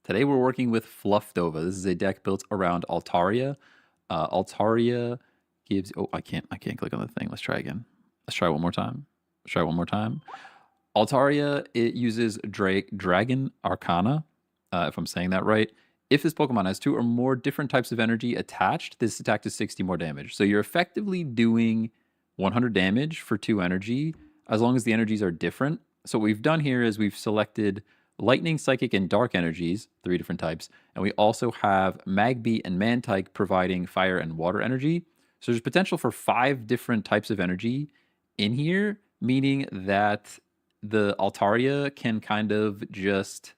Today we're working with Fluffdova. This is a deck built around Altaria. Altaria gives... Oh, I can't click on the thing. Let's try again. Let's try one more time. Altaria, it uses Dragon Arcana, if I'm saying that right. If this Pokemon has 2 or more different types of energy attached, this attack does 60 more damage. So you're effectively doing 100 damage for 2 energy, as long as the energies are different. So what we've done here is we've selected Lightning, Psychic, and Dark energies, 3 different types. And we also have Magby and Mantike providing fire and water energy. So there's potential for 5 different types of energy in here, meaning that the Altaria can kind of just...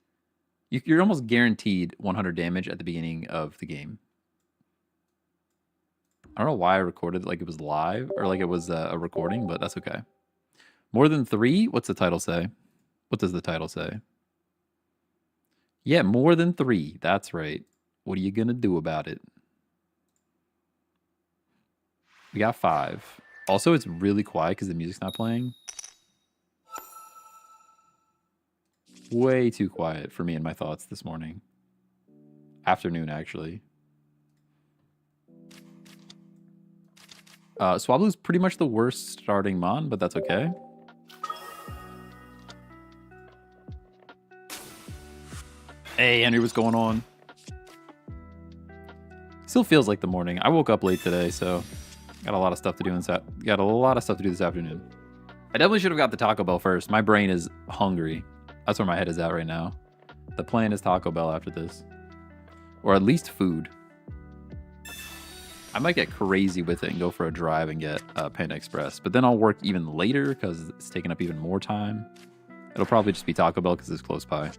You're almost guaranteed 100 damage at the beginning of the game. I don't know why I recorded it like it was live, or like it was a recording, but that's okay. More than 3? What's the title say? What does the title say? Yeah, more than 3. That's right. What are you going to do about it? We got 5. Also, it's really quiet because the music's not playing. Way too quiet for me and my thoughts this morning. Afternoon, actually. Swablu's pretty much the worst starting Mon, but that's okay. Hey, Henry, what's going on? Still feels like the morning. I woke up late today, so got a lot of stuff to do this afternoon. I definitely should have got the Taco Bell first. My brain is hungry. That's where my head is at right now. The plan is Taco Bell after this. Or at least food. I might get crazy with it and go for a drive and get Panda Express. But then I'll work even later because it's taking up even more time. It'll probably just be Taco Bell because it's close by.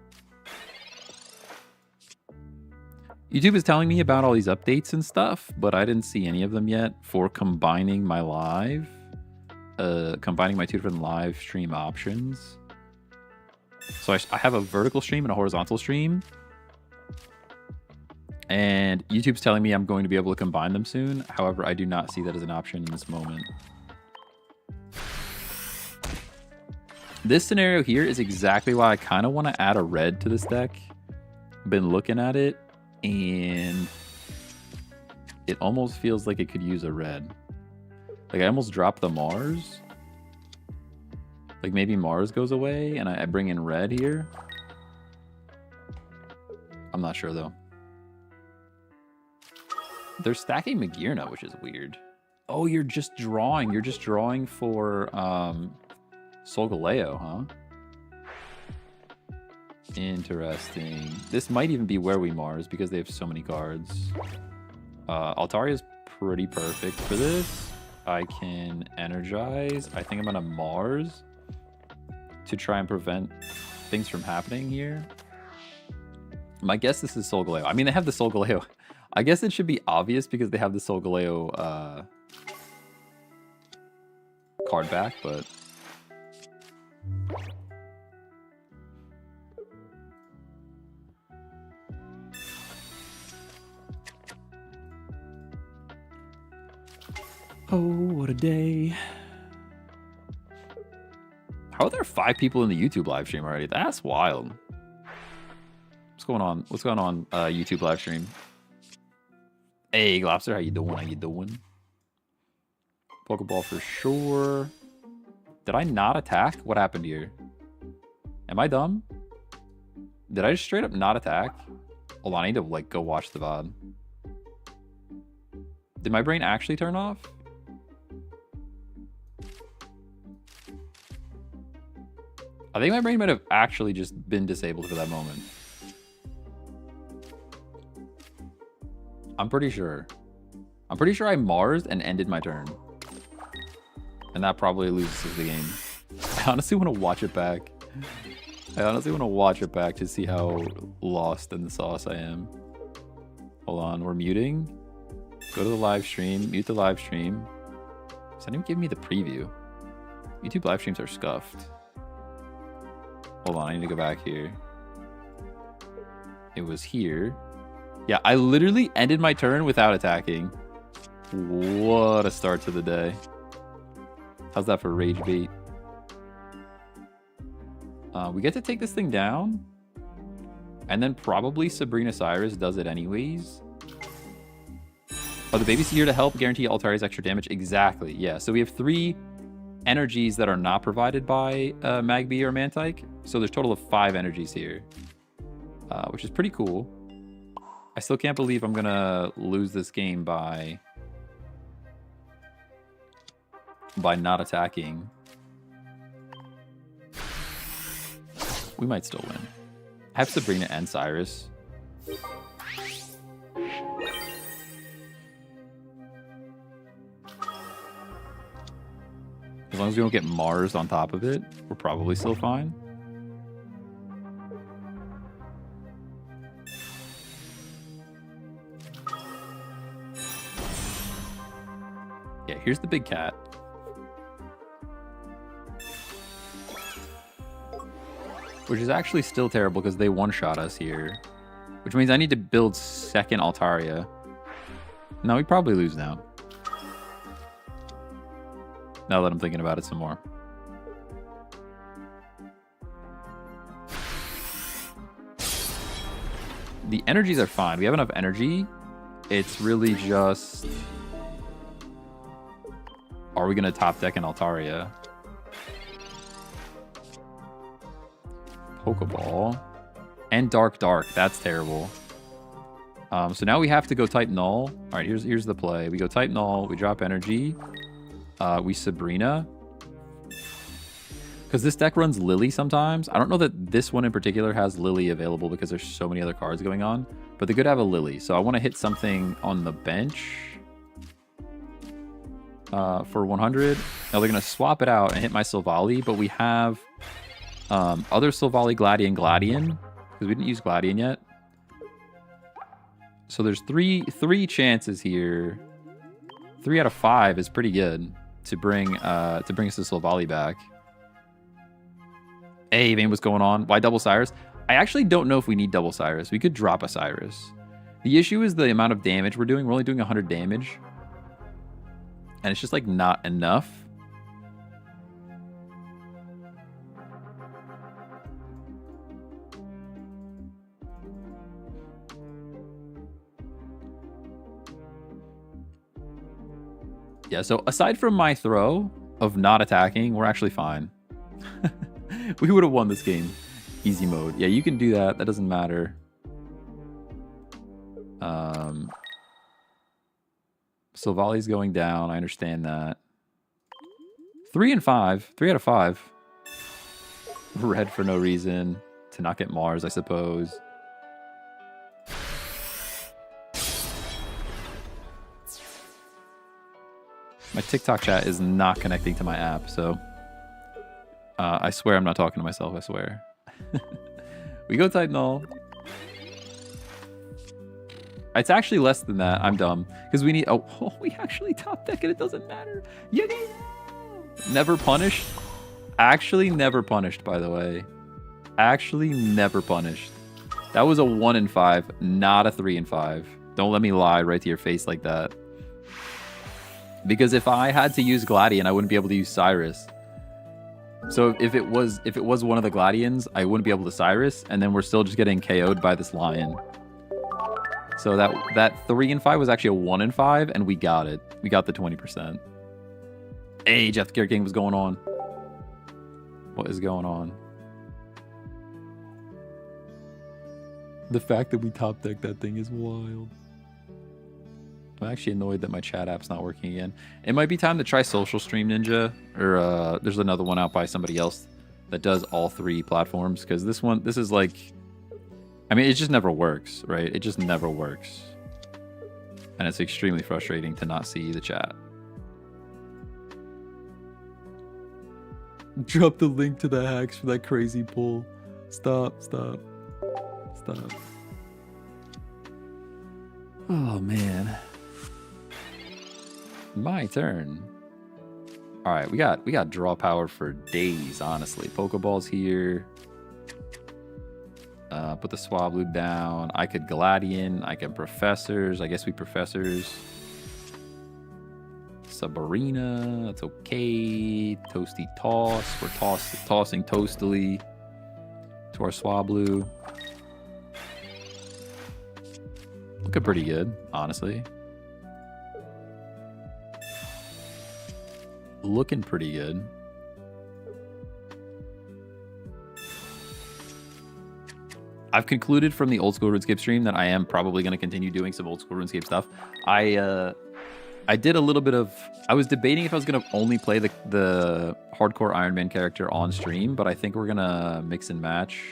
YouTube is telling me about all these updates and stuff, but I didn't see any of them yet for combining my live. Combining my 2 different live stream options. So I have a vertical stream and a horizontal stream. And YouTube's telling me I'm going to be able to combine them soon. However, I do not see that as an option in this moment. This scenario here is exactly why I kind of want to add a red to this deck. Been looking at it, and it almost feels like it could use a red. Like I almost dropped the Mars. Like maybe Mars goes away and I bring in red here. I'm not sure though. They're stacking Magearna, which is weird. Oh, you're just drawing. You're just drawing for Solgaleo, huh? Interesting. This might even be where we Mars because they have so many cards. Altaria is pretty perfect for this. I can energize. I think I'm gonna Mars to try and prevent things from happening here. My guess this is Solgaleo. I mean, they have the Solgaleo. I guess it should be obvious because they have the Solgaleo card back, but... Oh, what a day. How are there 5 people in the YouTube live stream already? That's wild. What's going on? What's going on, YouTube live stream? Hey, Globster, how you doing? How you doing? Pokeball for sure. Did I not attack? What happened here? Am I dumb? Did I just straight up not attack? Hold on, I need to like go watch the VOD. Did my brain actually turn off? I think my brain might have actually just been disabled for that moment. I'm pretty sure. I'm pretty sure I Marsed and ended my turn. And that probably loses the game. I honestly want to watch it back. To see how lost in the sauce I am. Hold on, we're muting. Go to the live stream, mute the live stream. Does that even give me the preview? YouTube live streams are scuffed. Hold on, I need to go back here. It was here. Yeah, I literally ended my turn without attacking. What a start to the day. How's that for rage bait? We get to take this thing down. And then probably Sabrina Cyrus does it anyways. Oh, the baby's here to help guarantee Altaria's extra damage. Exactly, yeah. So we have 3 energies that are not provided by Magby or Mantike. So there's a total of 5 energies here, which is pretty cool. I still can't believe I'm going to lose this game by not attacking. We might still win. I have Sabrina and Cyrus. As long as we don't get Mars on top of it, we're probably still fine. Yeah, here's the big cat. Which is actually still terrible because they one-shot us here. Which means I need to build second Altaria. No, we probably lose now. Now that I'm thinking about it some more. The energies are fine. We have enough energy. It's really just... Are we going to top deck an Altaria? Pokeball. And Dark. That's terrible. So now we have to go type Null. All right, here's the play. We go type Null. We drop energy. We Sabrina. Because this deck runs Lily sometimes. I don't know that this one in particular has Lily available because there's so many other cards going on. But they could have a Lily. So I want to hit something on the bench. For 100. Now they're going to swap it out and hit my Silvally. But we have other Silvally, Gladion. Because we didn't use Gladion yet. So there's three chances here. 3 out of 5 is pretty good to bring us to Silvally back. Hey, Vane, what's going on? Why double Cyrus? I actually don't know if we need double Cyrus. We could drop a Cyrus. The issue is the amount of damage we're doing. We're only doing 100 damage. And it's just like not enough. Yeah, so aside from my throw of not attacking, we're actually fine. We would have won this game. Easy mode. Yeah, you can do that. That doesn't matter. Silvally's going down. I understand that. 3 and 5. 3 out of 5. Red for no reason. To not get Mars, I suppose. My TikTok chat is not connecting to my app, so I swear I'm not talking to myself, I swear. We go type Null. It's actually less than that. I'm dumb. Because we need... Oh, we actually top deck and it doesn't matter. Yeah. Never punished? Actually never punished, by the way. Actually never punished. That was a 1 in 5, not a 3 in 5. Don't let me lie right to your face like that. Because if I had to use Gladion, I wouldn't be able to use Cyrus. So if it was one of the Gladions, I wouldn't be able to Cyrus, and then we're still just getting KO'd by this Lion. So that 3 in 5 was actually a 1 in 5, and we got it. We got the 20%. Hey, Jeff the Carrot King, what's going on? What is going on? The fact that we top deck that thing is wild. I'm actually annoyed that my chat app's not working again. It might be time to try Social Stream Ninja, or there's another one out by somebody else that does all 3 platforms, because this is like, I mean, it just never works, right? It just never works. And it's extremely frustrating to not see the chat. Drop the link to the hacks for that crazy pull. Stop. Oh, man. My turn. All right, we got draw power for days, honestly. Pokeball's here. Put the Swablu down. I could Gladion. I can Professors. I guess we Professors. Sabrina. That's okay. Toasty Toss. We're tossing Toastily to our Swablu. Looking pretty good, honestly. Looking pretty good. I've concluded from the old school RuneScape stream that I am probably going to continue doing some old school RuneScape stuff. I did a little bit of... I was debating if I was going to only play the hardcore Iron Man character on stream, but I think we're going to mix and match.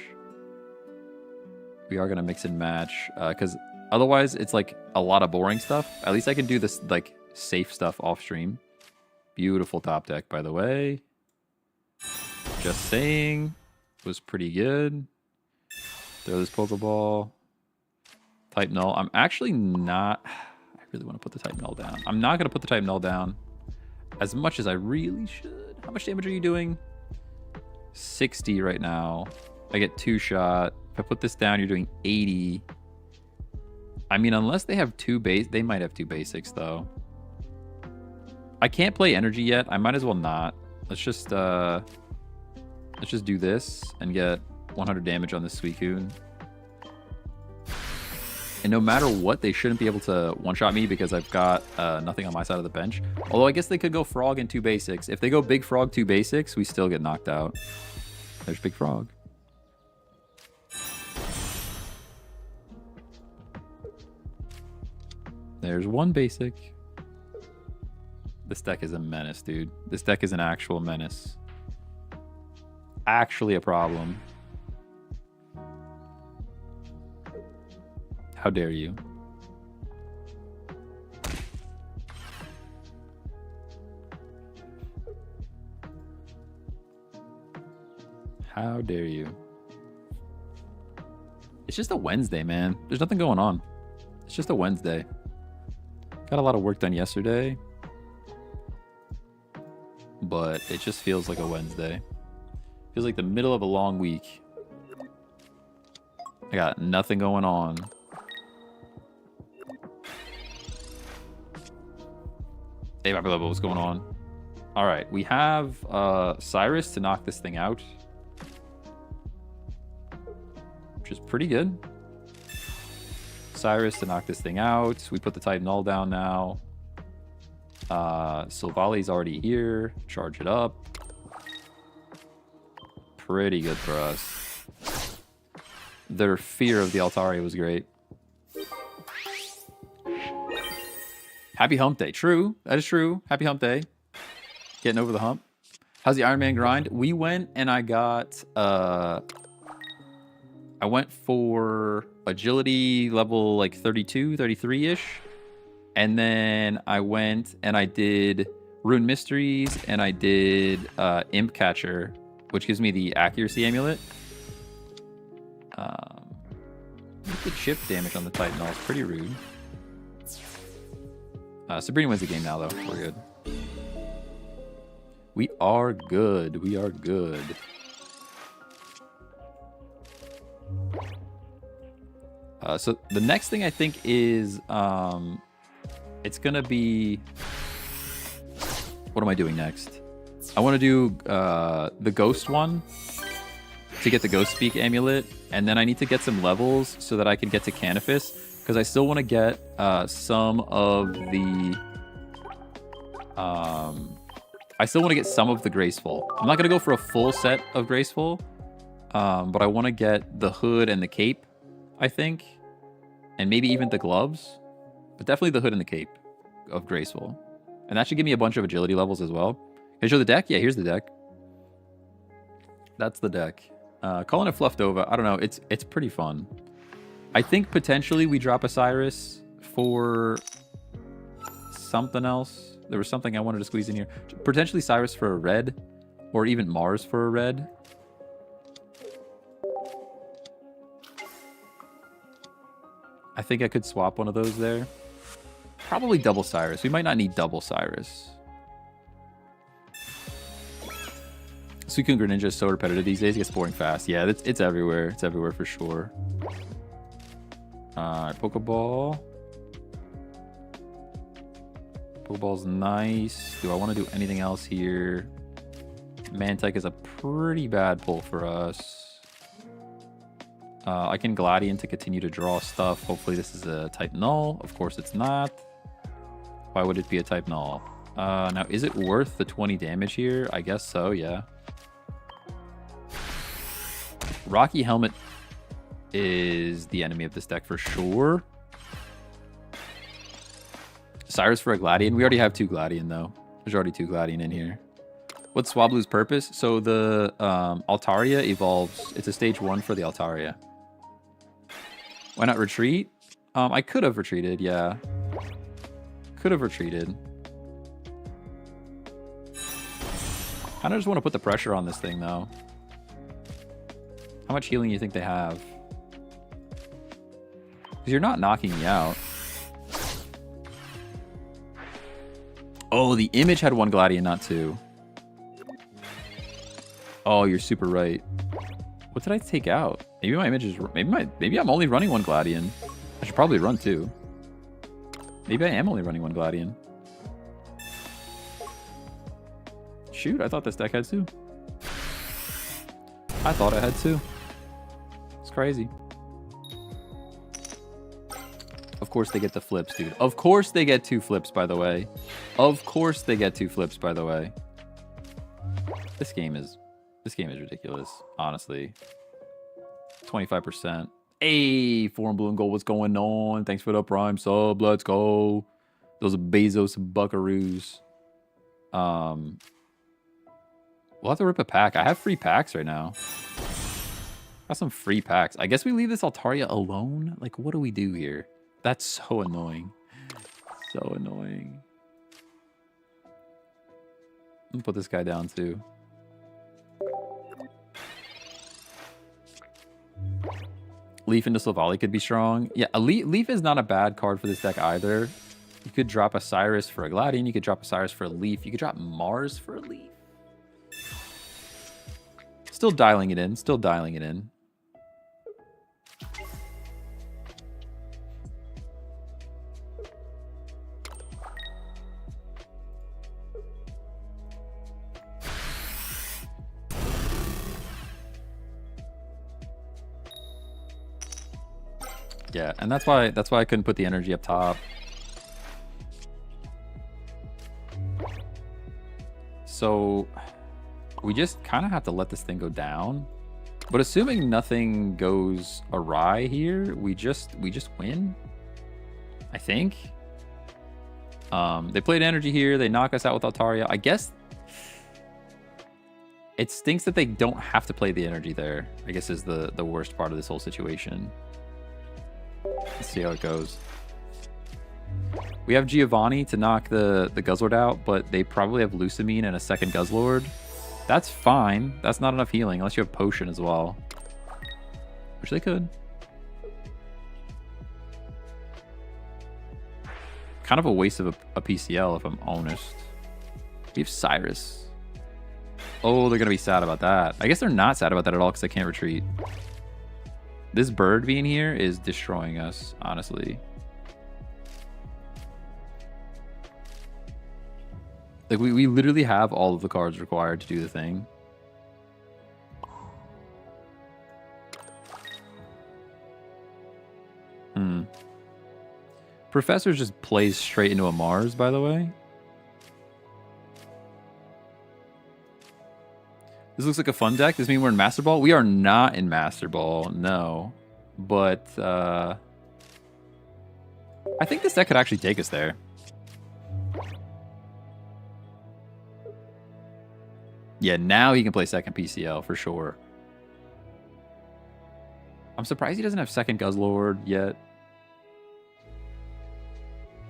We are going to mix and match, because otherwise it's like a lot of boring stuff. At least I can do this like safe stuff off stream. Beautiful top deck, by the way. Just saying. Was pretty good. Throw this Pokeball. Type Null. I'm actually not... I really want to put the Type Null down. I'm not going to put the Type Null down as much as I really should. How much damage are you doing? 60 right now. I get 2-shot. If I put this down, you're doing 80. I mean, unless they have two base... They might have two basics, though. I can't play energy yet. I might as well not. Let's just do this and get 100 damage on this Suicune. And no matter what, they shouldn't be able to one-shot me because I've got nothing on my side of the bench. Although I guess they could go Frog and two basics. If they go Big Frog, two basics, we still get knocked out. There's Big Frog. There's one basic. This deck is a menace, dude. This deck is an actual menace. Actually a problem. How dare you? How dare you? It's just a Wednesday, man. There's nothing going on. It's just a Wednesday. Got a lot of work done yesterday, but it just feels like a Wednesday. Feels like the middle of a long week. I got nothing going on. Hey, what's going on? All right, we have Cyrus to knock this thing out, which is pretty good. Cyrus to knock this thing out. We put the Type Null down now. Silvali's already here. Charge it up. Pretty good for us. Their fear of the Altaria was great. Happy hump day. True. That is true. Happy hump day. Getting over the hump. How's the Iron Man grind? We went and I got... I went for agility level like 32, 33-ish. And then I went and I did Rune Mysteries and I did Imp Catcher, which gives me the accuracy amulet. The chip damage on the Type Null is pretty rude. Sabrina wins the game now, though. We're good. We are good. We are good. So the next thing I think is it's gonna be... What am I doing next? I want to do the Ghost one to get the Ghost Speak amulet, and then I need to get some levels so that I can get to Canifis, because I still want to get some of the... I still want to get some of the Graceful. I'm not going to go for a full set of Graceful, but I want to get the hood and the cape, I think, and maybe even the gloves, but definitely the hood and the cape of Graceful. And that should give me a bunch of agility levels as well. Can I show the deck? Yeah, here's the deck. That's the deck. Calling it fluffed over. I don't know. It's pretty fun. I think potentially we drop a Cyrus for something else. There was something I wanted to squeeze in here. Potentially Cyrus for a red, or even Mars for a red. I think I could swap one of those there. Probably double Cyrus. We might not need double Cyrus. Suicune Greninja is so repetitive these days. It gets boring fast. Yeah, it's everywhere. It's everywhere for sure. Pokeball. Pokeball's nice. Do I want to do anything else here? Mantike is a pretty bad pull for us. I can Gladian to continue to draw stuff. Hopefully this is a type null. Of course it's not. Why would it be a type null? Now, is it worth the 20 damage here? I guess so, yeah. Rocky Helmet is the enemy of this deck for sure. Cyrus for a Gladian. We already have 2 Gladian, though. There's already 2 Gladian in here. What's Swablu's purpose? So the Altaria evolves. It's a stage 1 for the Altaria. Why not retreat? I could have retreated, yeah. Could have retreated. I just want to put the pressure on this thing, though. How much healing do you think they have? Because you're not knocking me out. Oh, the image had 1 Gladian, not 2. Oh, you're super right. What did I take out? Maybe my image is... Maybe I'm only running 1 Gladian. I should probably run 2. Maybe I am only running 1 Gladian. Shoot, I thought this deck had 2. I thought I had 2. It's crazy. Of course they get the flips, dude. Of course they get 2 flips, by the way. Of course they get 2 flips, by the way. This game is ridiculous, honestly. 25%. Hey, Foreign Blue and Gold, what's going on? Thanks for the Prime sub. Let's go. Those are Bezos buckaroos. We'll have to rip a pack. I have free packs right now. Got some free packs. I guess we leave this Altaria alone? Like, what do we do here? That's so annoying. So annoying. I'm gonna put this guy down too. Leaf into Slavali could be strong. Yeah, Leaf is not a bad card for this deck either. You could drop a Cyrus for a Gladian. You could drop a Cyrus for a Leaf. You could drop Mars for a Leaf. Still dialing it in. Still dialing it in. Yeah, and that's why I couldn't put the energy up top. So we just kind of have to let this thing go down. But assuming nothing goes awry here, we just win. I think. They played energy here. They knock us out with Altaria. I guess it stinks that they don't have to play the energy there. I guess is the worst part of this whole situation. Let's see how it goes. We have Giovanni to knock the Guzzlord out, but they probably have Lucamine and a second Guzzlord. That's fine. That's not enough healing, unless you have Potion as well. Which they could. Kind of a waste of a PCL, if I'm honest. We have Cyrus. Oh, they're going to be sad about that. I guess they're not sad about that at all, because I can't retreat. This bird being here is destroying us, honestly. Like, we literally have all of the cards required to do the thing. Professor just plays straight into a Mars, by the way. This looks like a fun deck. Does this mean we're in Master Ball? We are not in Master Ball, no. But, I think this deck could actually take us there. Yeah, now he can play second PCL for sure. I'm surprised he doesn't have second Guzzlord yet.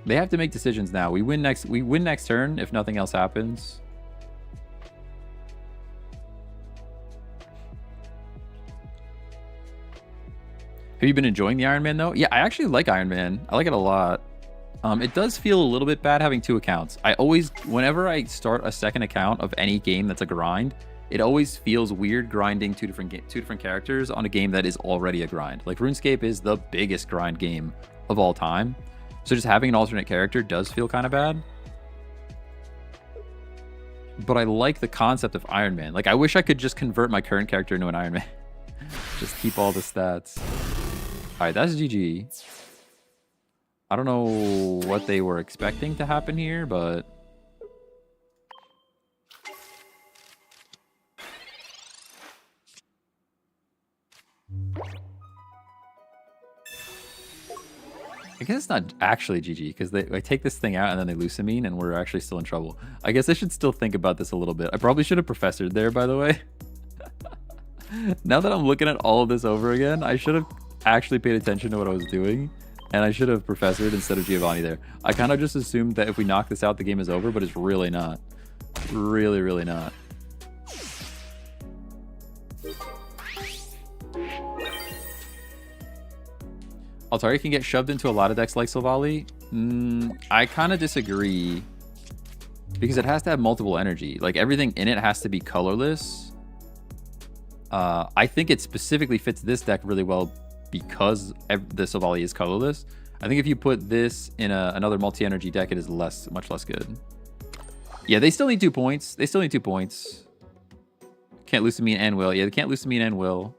They have to make decisions now. We win next turn if nothing else happens. Have you been enjoying the Iron Man though? Yeah, I actually like Iron Man. I like it a lot. It does feel a little bit bad having 2 accounts. Whenever I start a second account of any game that's a grind, it always feels weird grinding two different characters on a game that is already a grind. Like RuneScape is the biggest grind game of all time. So just having an alternate character does feel kind of bad. But I like the concept of Iron Man. Like, I wish I could just convert my current character into an Iron Man. Just keep all the stats. All right, that's GG. I don't know what they were expecting to happen here, but... I guess it's not actually GG, because they take this thing out and then they Lucamine, and we're actually still in trouble. I guess I should still think about this a little bit. I probably should have professored there, by the way. Now that I'm looking at all of this over again, I should have actually paid attention to what I was doing, and I should have professored instead of Giovanni there. I kind of just assumed that if we knock this out, the game is over, but it's really not. Really, really not. Altaria can get shoved into a lot of decks like Silvally. I kind of disagree, because it has to have multiple energy. Like, everything in it has to be colorless. I think it specifically fits this deck really well because the Silvally is colorless. I think if you put this in another multi-energy deck, it is much less good. Yeah, they still need 2 points. They still need 2 points. Can't Lucamine and will. Yeah, they can't Lucamine and will.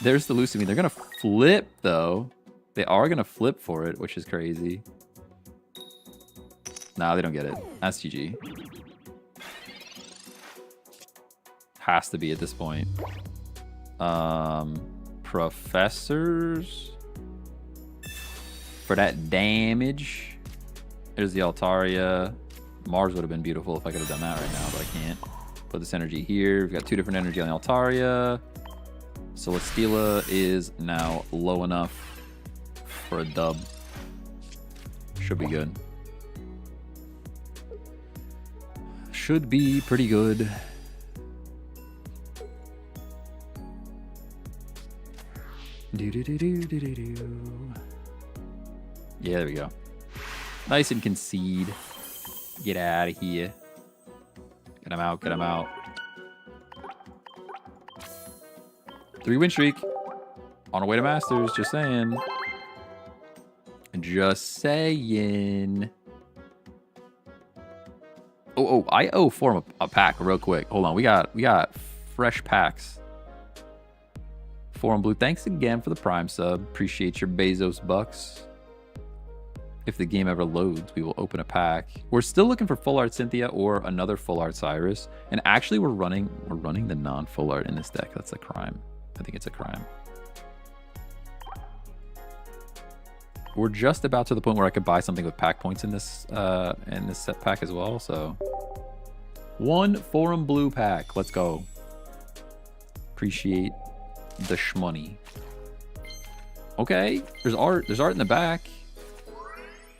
There's the Lucamine. They're going to flip, though. They are going to flip for it, which is crazy. Nah, they don't get it. That's GG. Has to be at this point. Professors. For that damage. There's the Altaria. Mars would have been beautiful if I could have done that right now, but I can't. Put this energy here. We've got 2 different energy on the Altaria. Celesteela is now low enough for a dub. Should be good. Should be pretty good. Yeah, there we go. Nice and concede. Get out of here. Get him out, get him out. 3-win streak. On our way to Masters, just saying. Just saying. Oh, I owe Form a pack real quick. Hold on, we got fresh packs. Forum Blue, thanks again for the Prime sub. Appreciate your Bezos bucks. If the game ever loads, we will open a pack. We're still looking for full art Cynthia or another full art Cyrus. And actually we're running the non-full art in this deck. That's a crime. I think it's a crime. We're just about to the point where I could buy something with pack points in this set pack as well. So 1 Forum Blue pack. Let's go. Appreciate the shmoney. Okay, there's art. There's art in the back.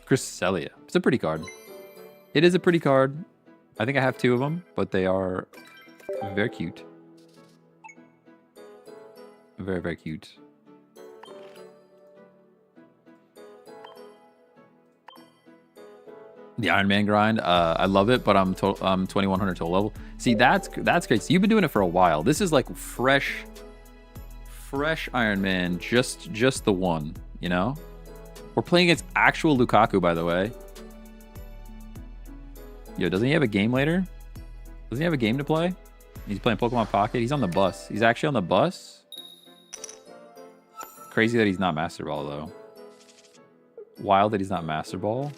Cresselia. It's a pretty card. It is a pretty card. I think I have 2 of them, but they are very cute. Very, very cute. The Iron Man grind, I love it, but I'm 2100 total level. See, that's great. So you've been doing it for a while. This is like fresh Iron Man, just the one, you know? We're playing against actual Lukaku, by the way. Yo, doesn't he have a game later? Doesn't he have a game to play? He's playing Pokemon Pocket. He's on the bus. He's actually on the bus. Crazy that he's not Master Ball, though. Wild that he's not Master Ball.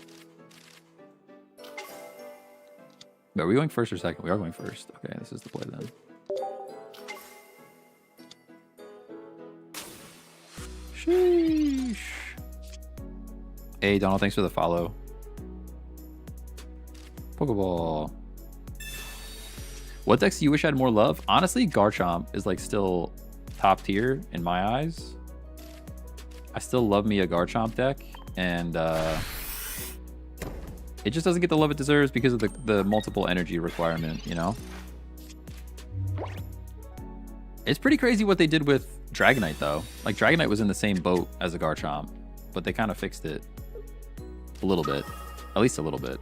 Are we going first or second? We are going first. Okay, this is the play then. Sheesh. Hey, Donald, thanks for the follow. Pokeball. What decks do you wish had more love? Honestly, Garchomp is like still top tier in my eyes. I still love me a Garchomp deck, and it just doesn't get the love it deserves because of the multiple energy requirement, you know? It's pretty crazy what they did with Dragonite, though. Like, Dragonite was in the same boat as a Garchomp, but they kind of fixed it a little bit. At least a little bit.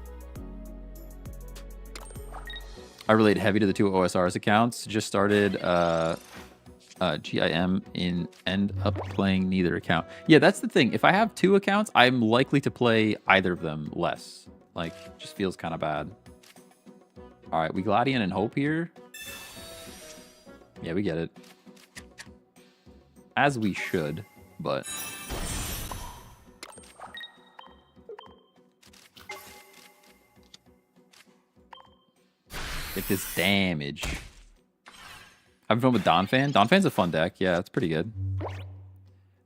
I relate heavy to the 2 OSRS accounts. Just started GIM and end up playing neither account. Yeah, that's the thing. If I have 2 accounts, I'm likely to play either of them less. Like, just feels kind of bad. All right, we Gladian and Hope here. Yeah, we get it. as we should, but... Get this damage. Having fun with Donphan? Donphan's a fun deck. Yeah, it's pretty good.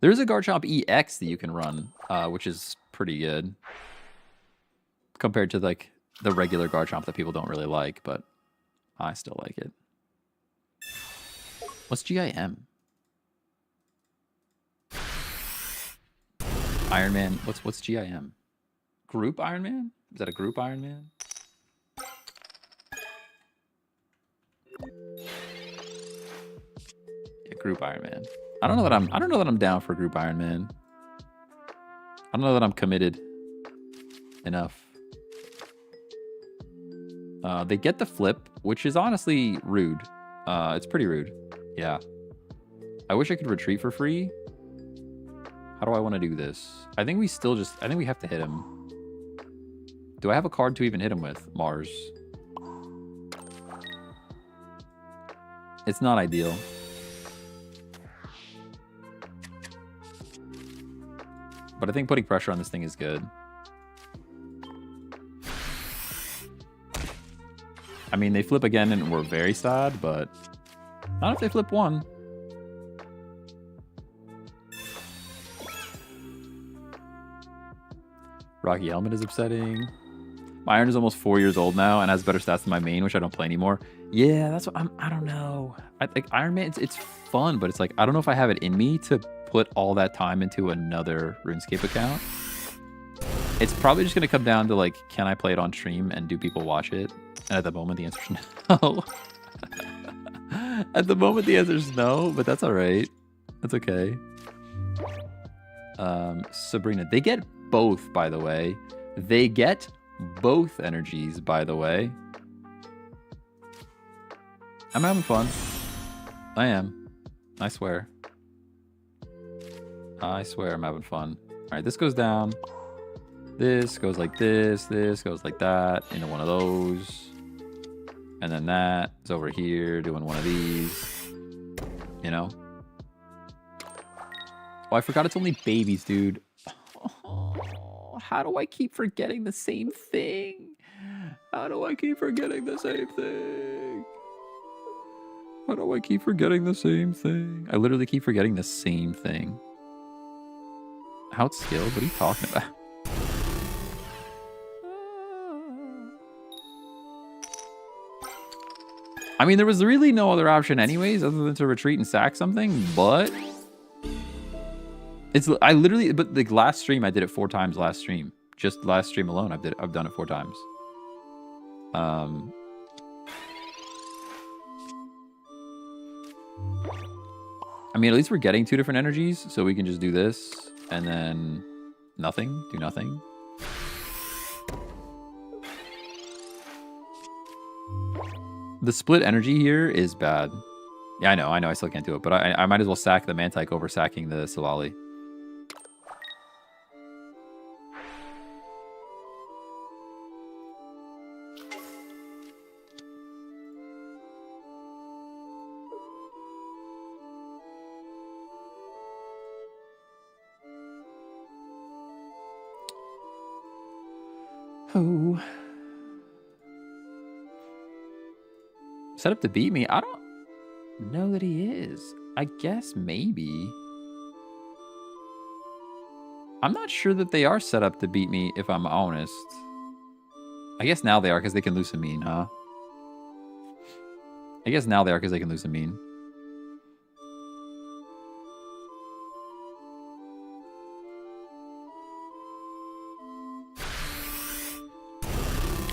There's a Garchomp EX that you can run, which is pretty good. Compared to, like, the regular Garchomp that people don't really like, but I still like it. What's GIM? Iron Man. What's GIM? Group Iron Man? Is that a group Iron Man? Yeah, group Iron Man. I don't know that I'm down for group Iron Man. I don't know that I'm committed enough. They get the flip, which is honestly rude. It's pretty rude. Yeah. I wish I could retreat for free. How do I want to do this? I think we have to hit him. Do I have a card to even hit him with? Mars. It's not ideal. But I think putting pressure on this thing is good. I mean, they flip again and we're very sad, but not if they flip one. Rocky Helmet is upsetting. My Iron is almost 4 years old now and has better stats than my main, which I don't play anymore. Yeah, that's what I don't know. Like Iron Man, it's fun, but it's like, I don't know if I have it in me to put all that time into another RuneScape account. It's probably just going to come down to, like, can I play it on stream and do people watch it? And at the moment, the answer is no. At the moment, the answer is no, but that's all right. That's okay. Sabrina. They get both, by the way. They get both energies, by the way. I'm having fun. I am. I swear. I swear I'm having fun. All right, this goes down. This goes like this. This goes like that into one of those. And then that is over here doing one of these. You know? Oh, I forgot it's only babies, dude. Oh, how do I keep forgetting the same thing? How do I keep forgetting the same thing? How do I keep forgetting the same thing? I literally keep forgetting the same thing. Outskilled? What are you talking about? I mean, there was really no other option anyways other than to retreat and sack something, but but the last stream I did it 4 times last stream. Just last stream alone I've done it 4 times. I mean, at least we're getting 2 different energies, so we can just do this and then nothing, do nothing. The split energy here is bad. Yeah, I know, I still can't do it, but I might as well sack the Mantike over sacking the Solali. Oh. Set up to beat me? I don't know that he is. I guess maybe. I'm not sure that they are set up to beat me, if I'm honest. I guess now they are because they can Lucamine, huh? I guess now they are because they can Lucamine.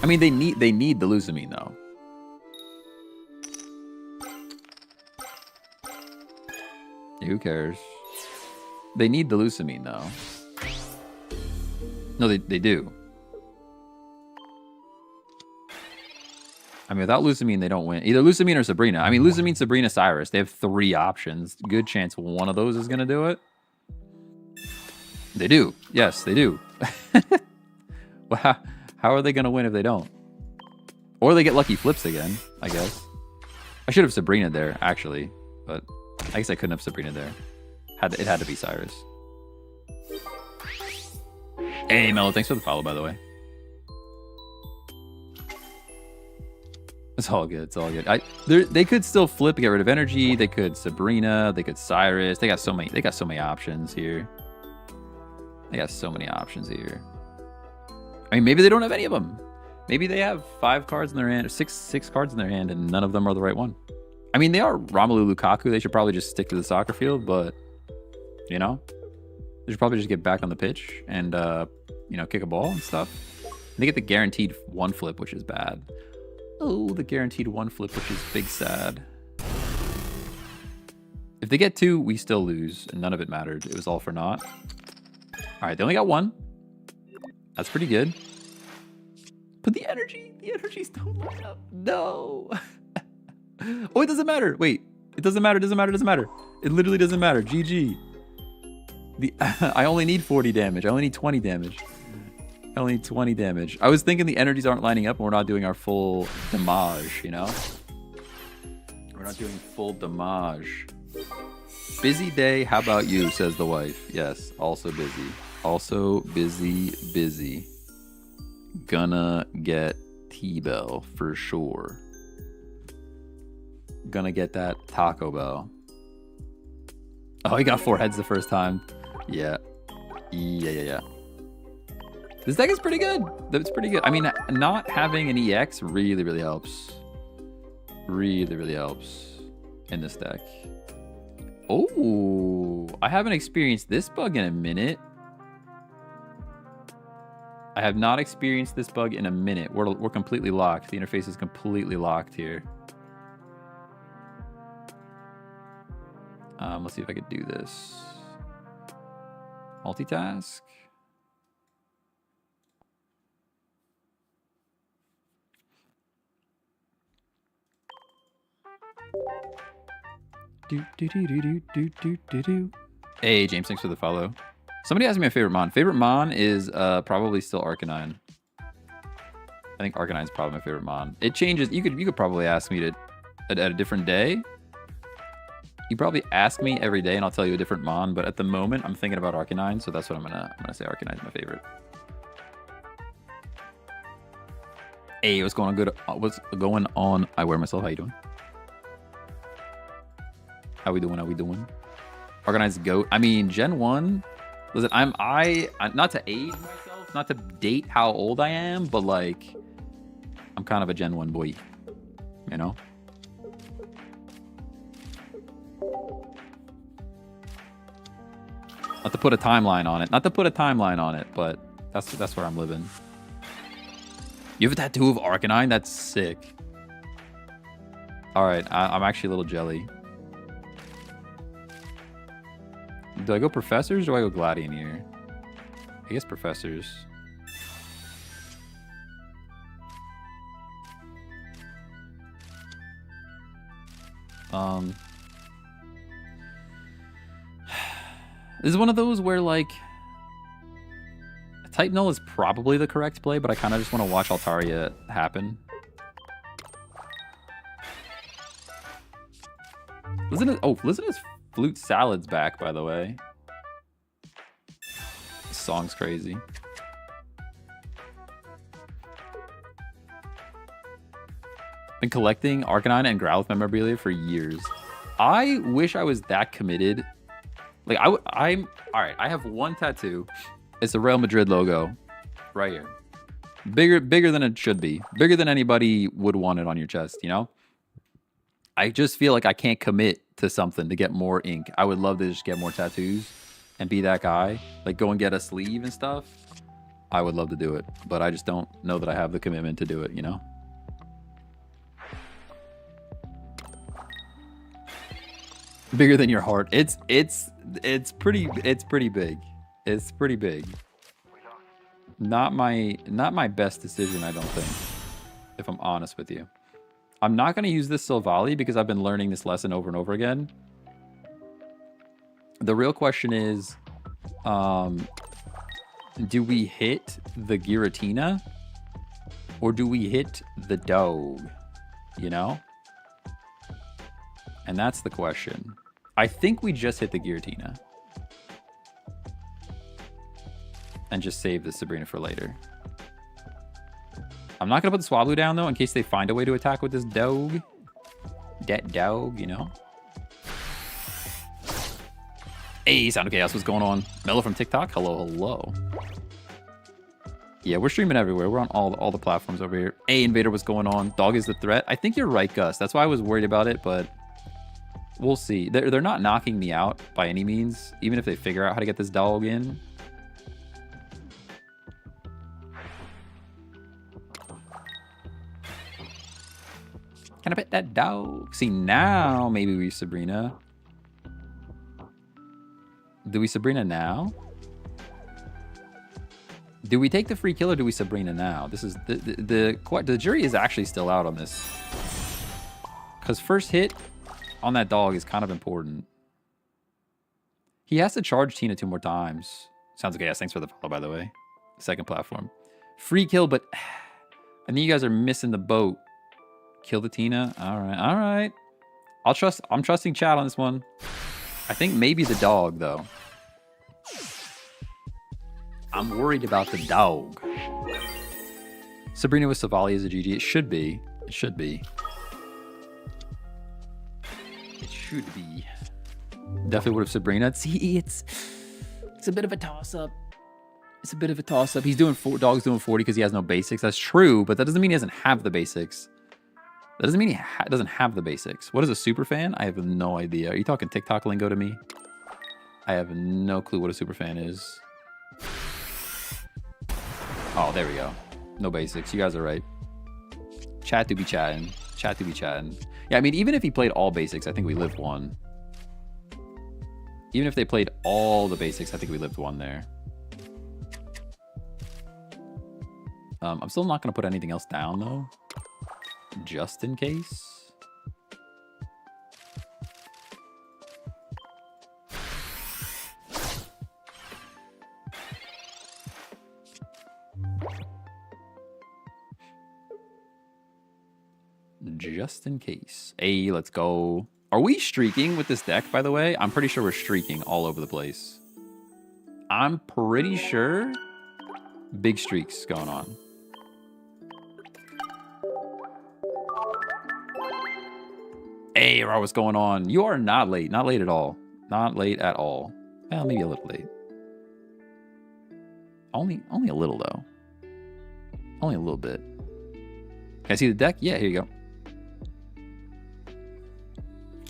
I mean, they need the Lucamine though. Who cares? They need the Lucamine though. No, they do. I mean, without Lucamine, they don't win. Either Lucamine or Sabrina. I mean, Lucamine, Sabrina, Cyrus. They have 3 options. Good chance one of those is going to do it. They do. Yes, they do. Well, how are they going to win if they don't? Or they get lucky flips again, I guess. I should have Sabrina there, actually. But I guess I couldn't have Sabrina there. It had to be Cyrus. Hey, Mello, thanks for the follow, by the way. It's all good. It's all good. They could still flip and get rid of energy. They could Sabrina. They could Cyrus. They got so many. They got so many options here. They got so many options here. I mean, maybe they don't have any of them. Maybe they have 5 cards in their hand, or six cards in their hand, and none of them are the right one. I mean, they are Romelu Lukaku. They should probably just stick to the soccer field, but you know, they should probably just get back on the pitch and you know, kick a ball and stuff. They get the guaranteed 1 flip, which is bad. Oh, the guaranteed 1 flip, which is big sad. If they get 2, we still lose, and none of it mattered. It was all for naught. All right, they only got 1. That's pretty good. But the energies don't line up. No. Oh, it doesn't matter. Wait, it doesn't matter. It doesn't matter. It doesn't matter. It literally doesn't matter. GG. I only need 40 damage. I only need 20 damage. I only need 20 damage. I was thinking the energies aren't lining up and we're not doing our full damage, you know? We're not doing full damage. Busy day. How about you, says the wife. Yes, also busy. Also busy. Gonna get T-Bell for sure. Gonna get that Taco Bell. Oh, he got 4 heads the first time. Yeah. This deck is pretty good. That's pretty good. I mean, not having an EX really helps. Really helps in this deck. Oh, I haven't experienced this bug in a minute. I have not experienced this bug in a minute. We're completely locked. The interface is completely locked here. Let's see if I could do this. Multitask. Hey, James, thanks for the follow. Somebody asked me my favorite Mon. Favorite Mon is probably still Arcanine. I think Arcanine's probably my favorite Mon. It changes. You could probably ask me at a different day. You probably ask me every day, and I'll tell you a different Mon. But at the moment, I'm thinking about Arcanine, so that's what I'm gonna say. Arcanine's my favorite. Hey, what's going on? Good. What's going on? I wear myself. How you doing? How we doing? Arcanine's GOAT. I mean, Gen 1. Listen, I'm not to age myself, not to date how old I am, but like, I'm kind of a Gen 1 boy, you know? Not to put a timeline on it, but that's where I'm living. You have a tattoo of Arcanine? That's sick. All right, I'm actually a little jelly. Do I go Professors or do I go Gladion here? I guess Professors. This is one of those where, like, Type Null is probably the correct play, but I kind of just want to watch Altaria happen. Listen, Flute Salad's back, by the way. This song's crazy. Been collecting Arcanine and Growlithe memorabilia for years. I wish I was that committed. Like, I'm all right. I have one tattoo. It's the Real Madrid logo, right here. Bigger than it should be. Bigger than anybody would want it on your chest. You know. I just feel like I can't commit to something to get more ink. I would love to just get more tattoos and be that guy. Like, go and get a sleeve and stuff. I would love to do it, but I just don't know that I have the commitment to do it. You know. Bigger than your heart. It's pretty big. It's pretty big. Not my best decision, I don't think, if I'm honest with you. I'm not going to use this Silvally because I've been learning this lesson over and over again. The real question is, do we hit the Giratina or do we hit the dog? You know? And that's the question. I think we just hit the Giratina. and just save the Sabrina for later. I'm not going to put the Swablu down, though, in case they find a way to attack with this dog. That dog, you know? Hey, Sound of Chaos, what's going on? Mello from TikTok, hello, hello. Yeah, we're streaming everywhere. We're on all the platforms over here. Hey, Invader, what's going on? Dog is the threat. I think you're right, Gus. That's why I was worried about it, but we'll see. They're not knocking me out by any means, even if they figure out how to get this dog in. Can I pet that dog? See, now maybe we Sabrina. Do we Sabrina now? Do we take the free kill or do we Sabrina now? This is the jury is actually still out on this. Because first hit on that dog is kind of important. He has to charge Tina 2 more times. Sounds okay. Yes, thanks for the follow, by the way. Second platform. Free kill, but I think you guys are missing the boat. Kill the Tina. All right, all right. I'm trusting chat on this one. I think maybe the dog, though. I'm worried about the dog. Sabrina with Savali is a GG. It should be. It should be. It should be. Definitely would have Sabrina. See, it's a bit of a toss-up. It's a bit of a toss-up. He's doing dog's doing 40 because he has no basics. That's true, but that doesn't mean he doesn't have the basics. That doesn't mean he doesn't have the basics. What is a super fan? I have no idea. Are you talking TikTok lingo to me? I have no clue what a super fan is. Oh, there we go. No basics. You guys are right. Chat to be chatting. Chat to be chatting. Yeah, I mean, even if he played all basics, I think we lived one. Even if they played all the basics, I think we lived one there. I'm still not going to put anything else down, though. Just in case. Just in case. Hey, let's go. Are we streaking with this deck, by the way? I'm pretty sure we're streaking all over the place. I'm pretty sure big streaks going on. Hey, Ra, what's going on? You are not late. Not late at all. Not late at all. Well, maybe a little late. Only a little, though. Only a little bit. Can I see the deck? Yeah, here you go.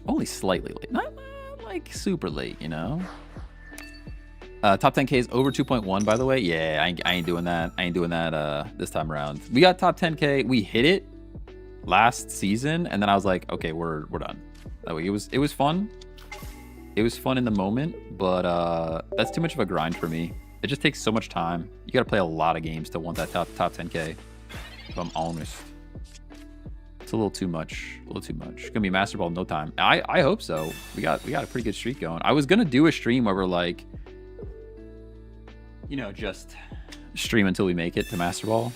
Only slightly late. Not like super late, you know? Top 10K is over 2.1, by the way. Yeah, I ain't doing that. I ain't doing that this time around. We got top 10K. We hit it last season, and then I was like, okay, we're done. That way, it was fun. It was fun in the moment, but that's too much of a grind for me. It just takes so much time. You got to play a lot of games to want that top 10K. If I'm honest, it's a little too much. A little too much. It's gonna be Master Ball in no time. I hope so. We got a pretty good streak going. I was gonna do a stream where we're like, you know, just stream until we make it to Master Ball.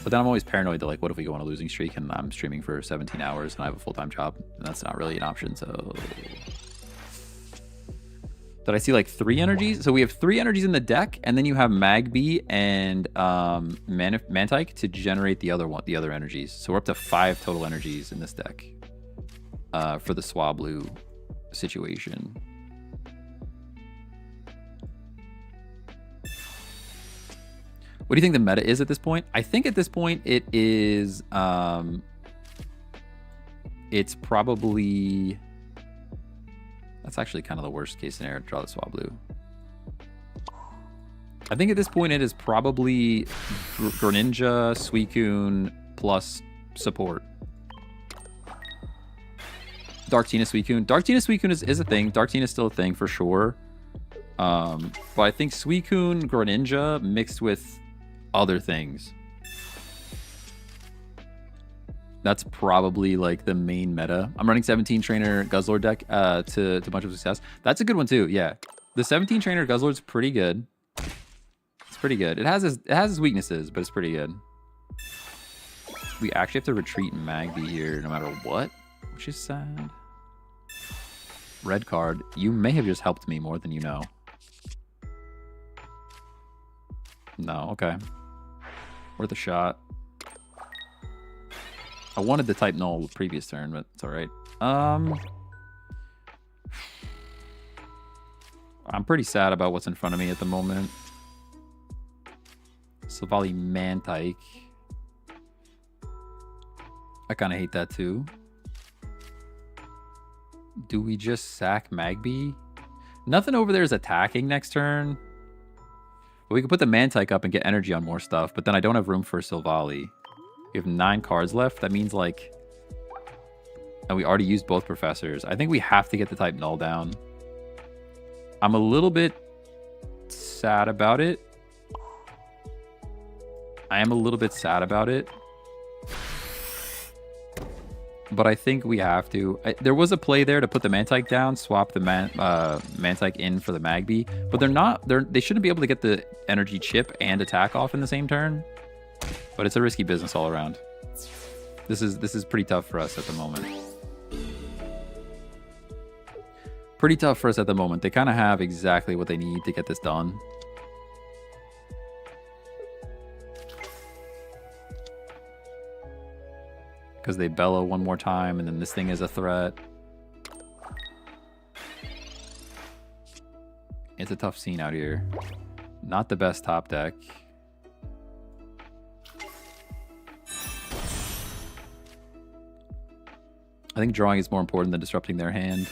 But then I'm always paranoid that, like, what if we go on a losing streak and I'm streaming for 17 hours and I have a full-time job? And that's not really an option, so... Did I see, like, 3 energies? So we have 3 energies in the deck, and then you have Magby and Mantike to generate the other energies. So we're up to 5 total energies in this deck for the Swablu situation. What do you think the meta is at this point? I think at this point it is, it's probably, that's actually kind of the worst case scenario to draw the Swablu. I think at this point it is probably Greninja, Suicune plus support. Dark Tina, Suicune. Dark Tina, Suicune is a thing. Dark Tina is still a thing for sure. But I think Suicune, Greninja mixed with other things. That's probably like the main meta. I'm running 17 trainer Guzzlord deck to bunch of success. That's a good one too. Yeah, the 17 trainer Guzzlord's pretty good. It's pretty good. It has its weaknesses, but it's pretty good. We actually have to retreat Magby here no matter what, which is sad. Red card. You may have just helped me more than you know. No, okay. Worth a shot. I wanted the type null previous turn, but it's alright. I'm pretty sad about what's in front of me at the moment. Silvally Mantike. I kind of hate that too. Do we just sack Magby? Nothing over there is attacking next turn. But we can put the Mantike up and get energy on more stuff, but then I don't have room for Silvally. We have 9 cards left. That means like... And we already used both professors. I think we have to get the type null down. I'm a little bit sad about it. I am a little bit sad about it. But I think we have to. There was a play there to put the Mantike down, swap the Mantike in for the Magby. But they're not. They shouldn't be able to get the energy chip and attack off in the same turn. But it's a risky business all around. This is pretty tough for us at the moment. Pretty tough for us at the moment. They kind of have exactly what they need to get this done. Because they bellow one more time, and then this thing is a threat. It's a tough scene out here. Not the best top deck. I think drawing is more important than disrupting their hand.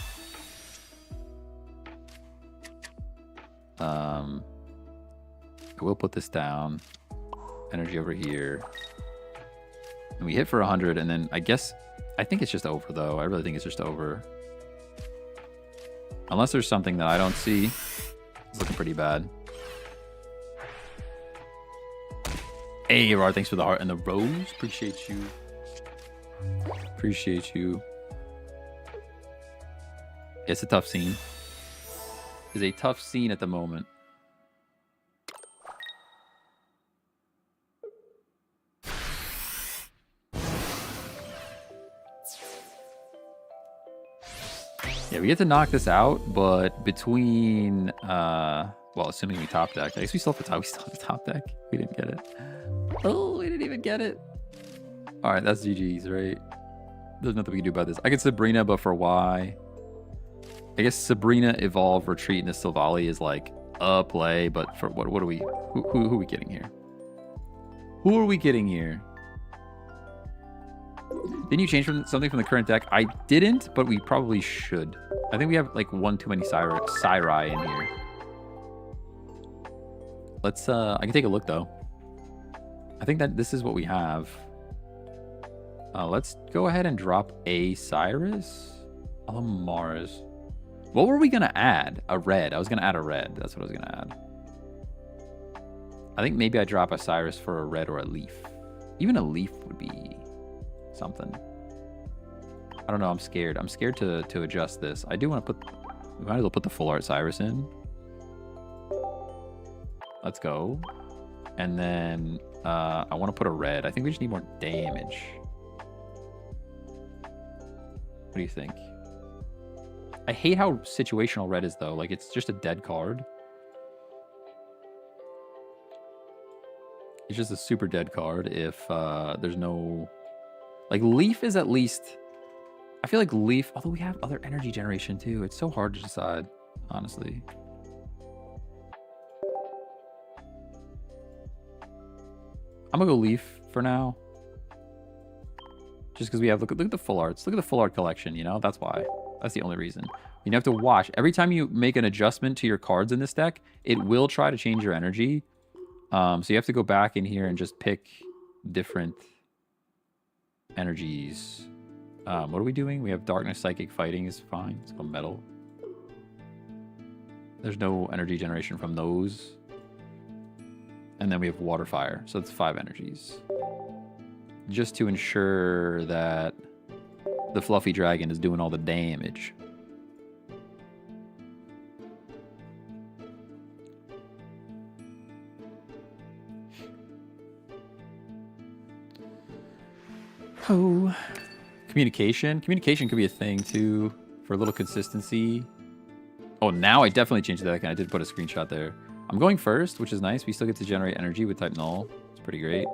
I will put this down. Energy over here. And we hit for 100, and then I think it's just over, though. I really think it's just over. Unless there's something that I don't see. It's looking pretty bad. Hey, Rar, thanks for the heart and the rose. Appreciate you. Appreciate you. It's a tough scene. It's a tough scene at the moment. Yeah, we get to knock this out, but between, well, assuming we top deck. I guess we still have the top deck. We didn't get it. Oh, we didn't even get it. All right, that's GG's, right? There's nothing we can do about this. I get Sabrina, but for why? I guess Sabrina, Evolve, Retreat, and Silvally is like a play, but for what are we, who are we getting here? Who are we getting here? Didn't you change something from the current deck? I didn't, but we probably should. I think we have like one too many Syrai in here. Let's, I can take a look though. I think that this is what we have. Let's go ahead and drop a Cyrus. Mars. What were we gonna add? A red. I was gonna add a red. That's what I was gonna add. I think maybe I drop a Cyrus for a red or a leaf. Even a leaf would be something. I don't know. I'm scared. I'm scared to adjust this. I do want to put. We might as well put the full art Cyrus in. Let's go. And then I want to put a red. I think we just need more damage. What do you think? I hate how situational red is though. Like it's just a dead card. It's just a super dead card if there's no... Like, Leaf is at least... I feel like Leaf... Although we have other energy generation, too. It's so hard to decide, honestly. I'm gonna go Leaf for now. Just because we have... Look at the full arts. Look at the full art collection, you know? That's why. That's the only reason. You have to watch. Every time you make an adjustment to your cards in this deck, it will try to change your energy. So you have to go back in here and just pick different energies. What are we doing? We have Darkness, Psychic, Fighting is fine. It's called Metal. There's no energy generation from those. And then we have Water, Fire. So it's 5 energies. Just to ensure that the Fluffy Dragon is doing all the damage. Oh, communication. Communication could be a thing too for a little consistency. Oh, now I definitely changed that. I did put a screenshot there. I'm going first, which is nice. We still get to generate energy with type null. It's pretty great.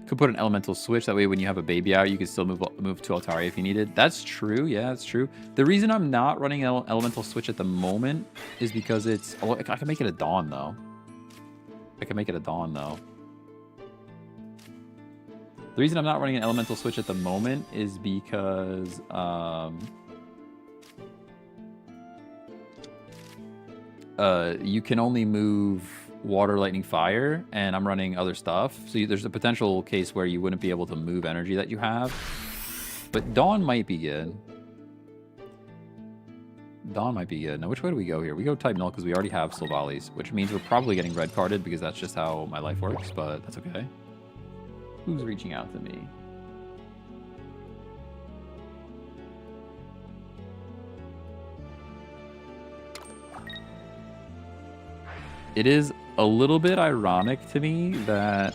Could put an elemental switch. That way when you have a baby out, you can still move to Altaria if you needed. That's true. Yeah, that's true. The reason I'm not running an elemental switch at the moment is because it's... Oh, I can make it a Dawn, though. I can make it a Dawn, though. The reason I'm not running an elemental switch at the moment is because... you can only move... water, lightning, fire, and I'm running other stuff. So there's a potential case where you wouldn't be able to move energy that you have. But Dawn might be good. Dawn might be good. Now, which way do we go here? We go type null because we already have Sylvalis, which means we're probably getting red carded because that's just how my life works, but that's okay. Who's reaching out to me? It is a little bit ironic to me that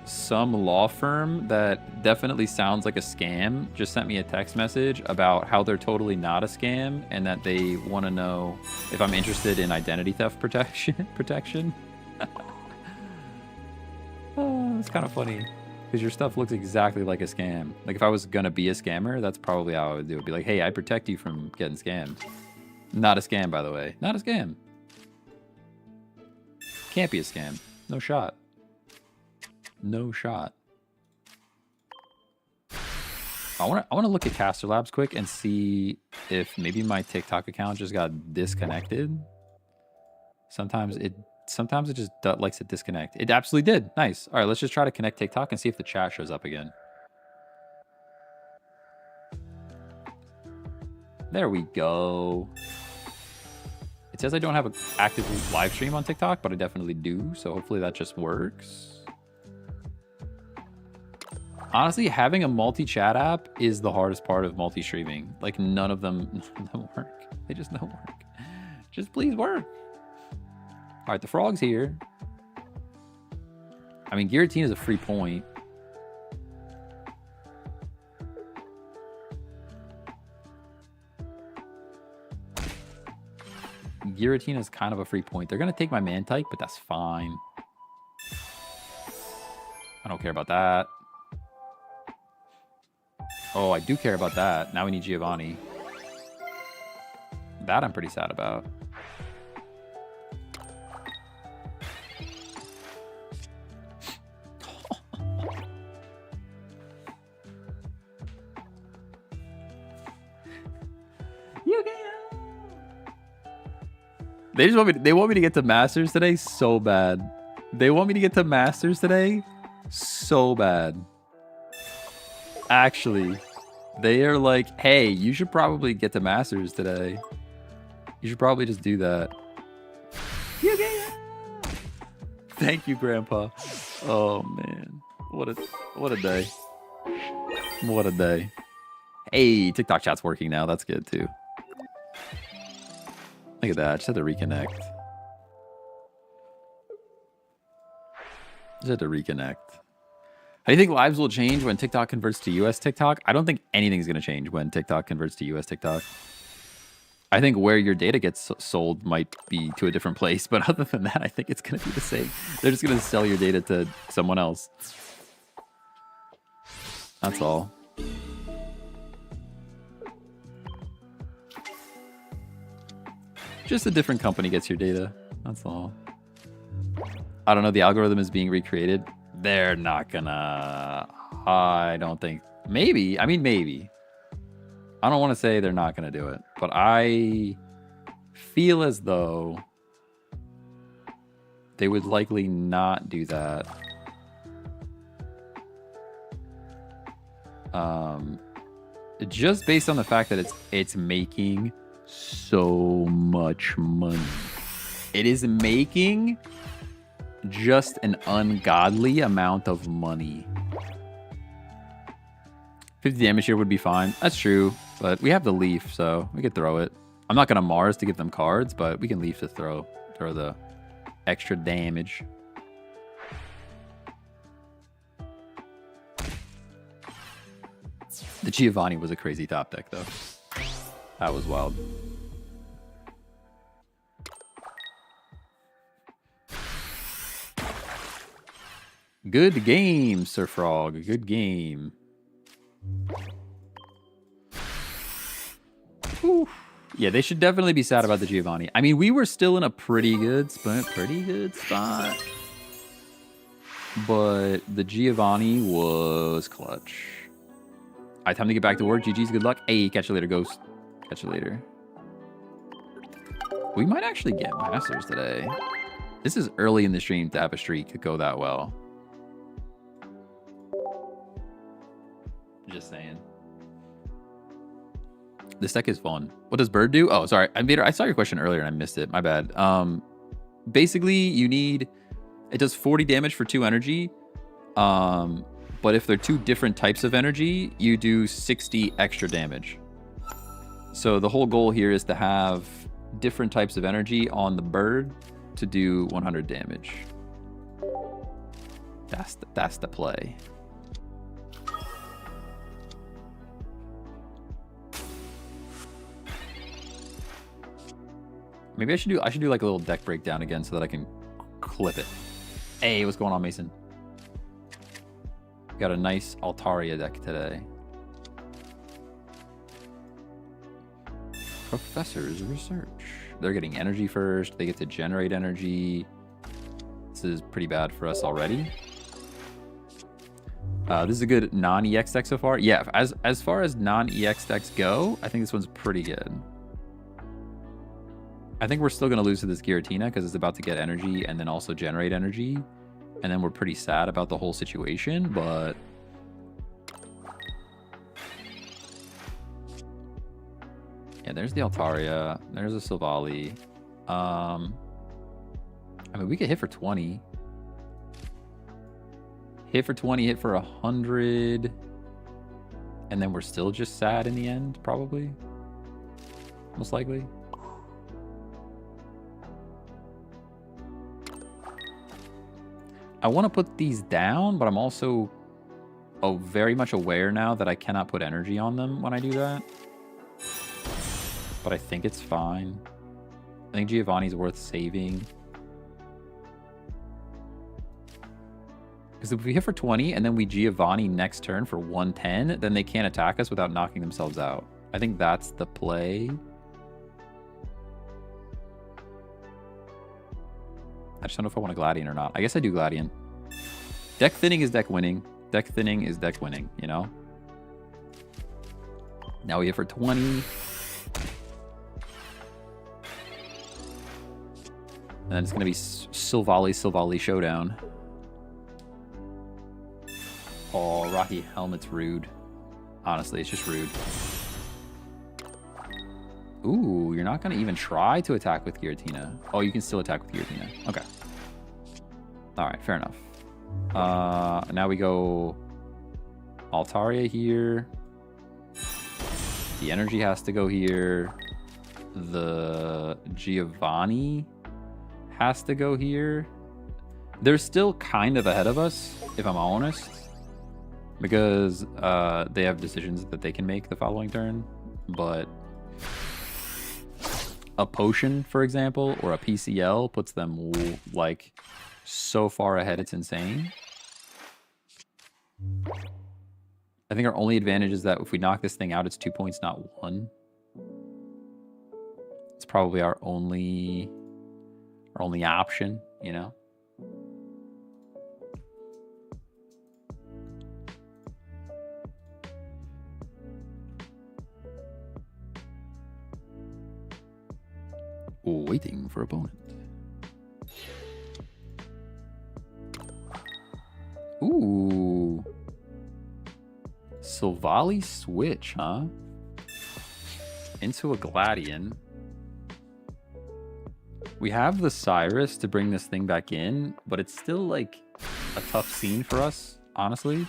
some law firm that definitely sounds like a scam just sent me a text message about how they're totally not a scam and that they want to know if I'm interested in identity theft protection. Oh, it's kind of funny because your stuff looks exactly like a scam. Like if I was gonna be a scammer, that's probably how I would do it. Be like, hey, I protect you from getting scammed. Not a scam, by the way. Not a scam. Can't be a scam. No shot. No shot. I want to look at Caster Labs quick and see if maybe my TikTok account just got disconnected. Sometimes it just likes to disconnect. It absolutely did. Nice. All right, let's just try to connect TikTok and see if the chat shows up again. There we go. It says I don't have an active live stream on TikTok, but I definitely do. So hopefully that just works. Honestly, having a multi-chat app is the hardest part of multi-streaming. Like none of them work. They just don't work. Just please work. All right, the frog's here. I mean, Guillotine is a free point. Giratina is kind of a free point. They're going to take my Mantike, but that's fine. I don't care about that. Oh, I do care about that. Now we need Giovanni. That I'm pretty sad about. They want me to get to Masters today so bad. They want me to get to Masters today so bad. Actually, they are like, hey, you should probably get to Masters today. You should probably just do that. Thank you, Grandpa. Oh man. What a day. What a day. Hey, TikTok chat's working now. That's good too. Look at that. I just had to reconnect. How do you think lives will change when TikTok converts to US TikTok? I don't think anything's going to change when TikTok converts to US TikTok. I think where your data gets sold might be to a different place. But other than that, I think it's going to be the same. They're just going to sell your data to someone else. That's all. Just a different company gets your data. That's all. I don't know. The algorithm is being recreated. They're not gonna... I don't think... Maybe. I mean, maybe. I don't want to say they're not gonna do it. But I feel as though they would likely not do that. Just based on the fact that it's making so much money. It is making just an ungodly amount of money. 50 damage here would be fine. That's true, but we have the leaf, so we could throw it. I'm not gonna Mars to give them cards, but we can leaf to throw the extra damage. The Giovanni was a crazy top deck, though. That was wild. Good game, Sir Frog. Good game. Whew. Yeah, they should definitely be sad about the Giovanni. I mean, we were still in a pretty good spot. But the Giovanni was clutch. All right, time to get back to work. GG's, good luck. Hey, catch you later, Ghost. Catch you later. We might actually get Masters today. This is early in the stream to have a streak to go that well. Just saying. This deck is fun. What does Bird do? Oh, sorry. I saw your question earlier and I missed it. My bad. Basically, you need... It does 40 damage for 2 energy. But if they're 2 different types of energy, you do 60 extra damage. So the whole goal here is to have different types of energy on the bird to do 100 damage. That's the play. Maybe I should do like a little deck breakdown again so that I can clip it. Hey, what's going on, Mason? Got a nice Altaria deck today. Professor's research. They're getting energy first. They get to generate energy. This is pretty bad for us already. This is a good non-EX deck so far. Yeah, as far as non-EX decks go, I think this one's pretty good. I think we're still going to lose to this Giratina because it's about to get energy and then also generate energy. And then we're pretty sad about the whole situation, but... Yeah, there's the Altaria. There's a Silvally. I mean, we could hit for 20. Hit for 20, hit for 100. And then we're still just sad in the end, probably. Most likely. I want to put these down, but I'm also very much aware now that I cannot put energy on them when I do that. But I think it's fine. I think Giovanni's worth saving. Because if we hit for 20 and then we Giovanni next turn for 110, then they can't attack us without knocking themselves out. I think that's the play. I just don't know if I want a Gladian or not. I guess I do Gladian. Deck thinning is deck winning. Deck thinning is deck winning, you know? Now we hit for 20. And then it's going to be Silvally showdown. Oh, Rocky Helmet's rude. Honestly, it's just rude. Ooh, you're not going to even try to attack with Giratina. Oh, you can still attack with Giratina. Okay. All right, fair enough. Now we go Altaria here. The energy has to go here. The Giovanni has to go here. They're still kind of ahead of us, if I'm honest. Because they have decisions that they can make the following turn. But... a potion, for example, or a PCL puts them like so far ahead, it's insane. I think our only advantage is that if we knock this thing out, it's 2 points, not 1. It's probably our only option, you know? Waiting for opponent. Ooh. Silvally switch, huh? Into a Gladian. We have the Cyrus to bring this thing back in, but it's still like a tough scene for us, honestly.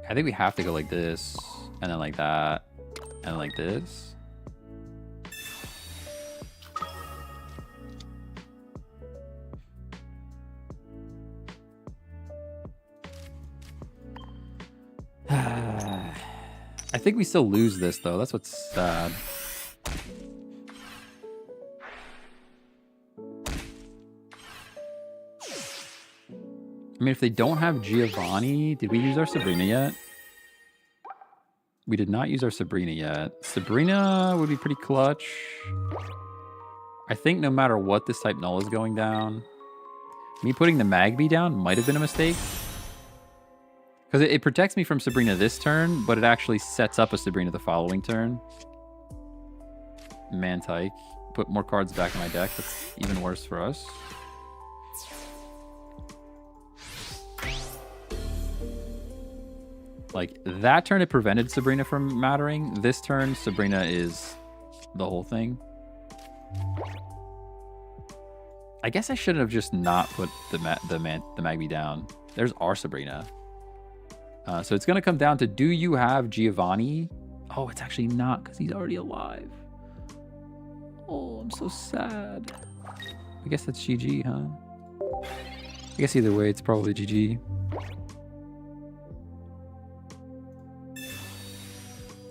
I think we have to go like this, and then like that, And like this. I think we still lose this, though. That's what's sad. I mean, if they don't have Giovanni, did we use our Sabrina yet? We did not use our Sabrina yet. Sabrina would be pretty clutch. I think no matter what, this type null is going down. Me putting the Magby down might have been a mistake. Because it protects me from Sabrina this turn, but it actually sets up a Sabrina the following turn. Mantike. Put more cards back in my deck. That's even worse for us. Like, that turn it prevented Sabrina from mattering. This turn, Sabrina is the whole thing. I guess I should have just not put the Magby down. There's our Sabrina. So it's going to come down to, do you have Giovanni? Oh, it's actually not, because he's already alive. Oh, I'm so sad. I guess that's GG, huh? I guess either way, it's probably GG.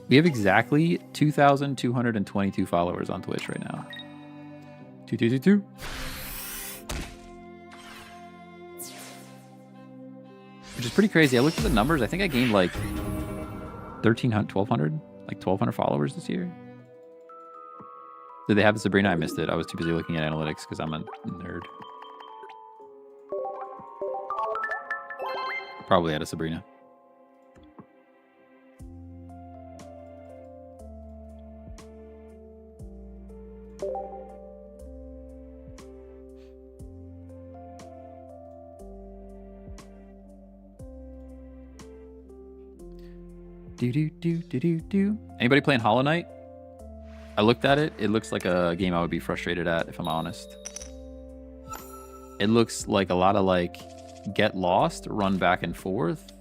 We have exactly 2,222 followers on Twitch right now. 2222. Which is pretty crazy. I looked at the numbers. I think I gained like 1,300, 1,200, like 1,200 followers this year. Did they have the Sabrina? I missed it. I was too busy looking at analytics because I'm a nerd. Probably had a Sabrina. Anybody playing Hollow Knight? I looked at it. It looks like a game I would be frustrated at, if I'm honest. It looks like a lot of like get lost, run back and forth.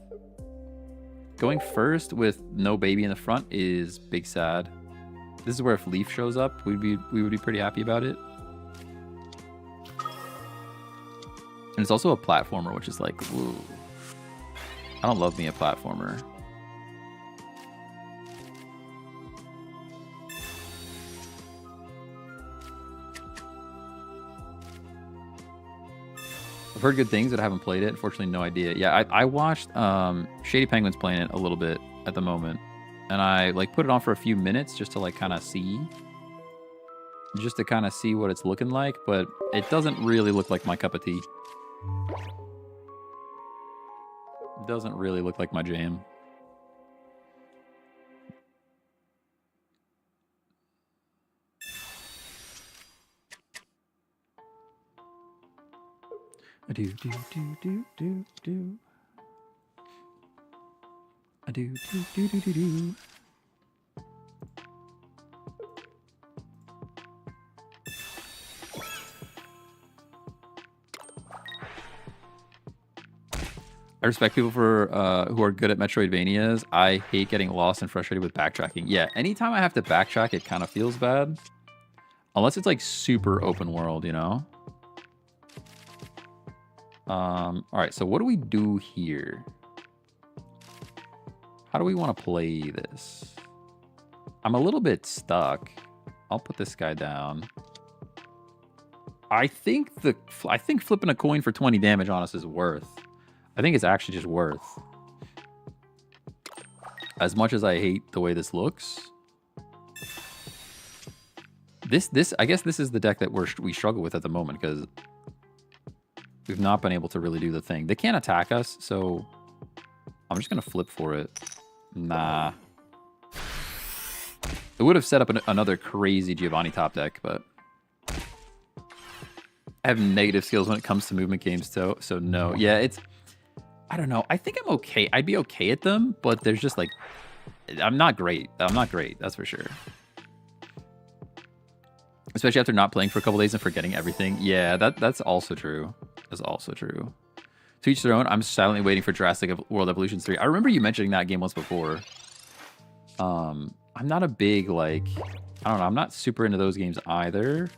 Going first with no baby in the front is big sad. This is where if Leaf shows up, we would be pretty happy about it. And it's also a platformer, which is like, ooh. I don't love me a platformer. I've heard good things, but I haven't played it. Unfortunately, no idea. Yeah, I watched Shady Penguins playing it a little bit at the moment. And I like put it on for a few minutes just to like kind of see. Just to kind of see what it's looking like. But it doesn't really look like my cup of tea. It doesn't really look like my jam. I do. I do. I respect people for who are good at Metroidvanias. I hate getting lost and frustrated with backtracking. Yeah, anytime I have to backtrack, it kind of feels bad. Unless it's like super open world, you know? All right, so what do we do here? How do we want to play this? I'm a little bit stuck. I'll put this guy down. I think flipping a coin for 20 damage on us is worth. I think it's actually just worth. As much as I hate the way this looks. I guess this is the deck that we struggle with at the moment because we've not been able to really do the thing. They can't attack us, so I'm just going to flip for it. Nah. It would have set up another crazy Giovanni top deck, but I have negative skills when it comes to movement games, so no. Yeah, it's... I don't know. I think I'm okay. I'd be okay at them, but there's just like... I'm not great. I'm not great, that's for sure. Especially after not playing for a couple days and forgetting everything. Yeah, that's also true. That's also true. To each their own. I'm silently waiting for Jurassic World Evolution 3. I remember you mentioning that game once before. I'm not a big, like, I don't know, I'm not super into those games either.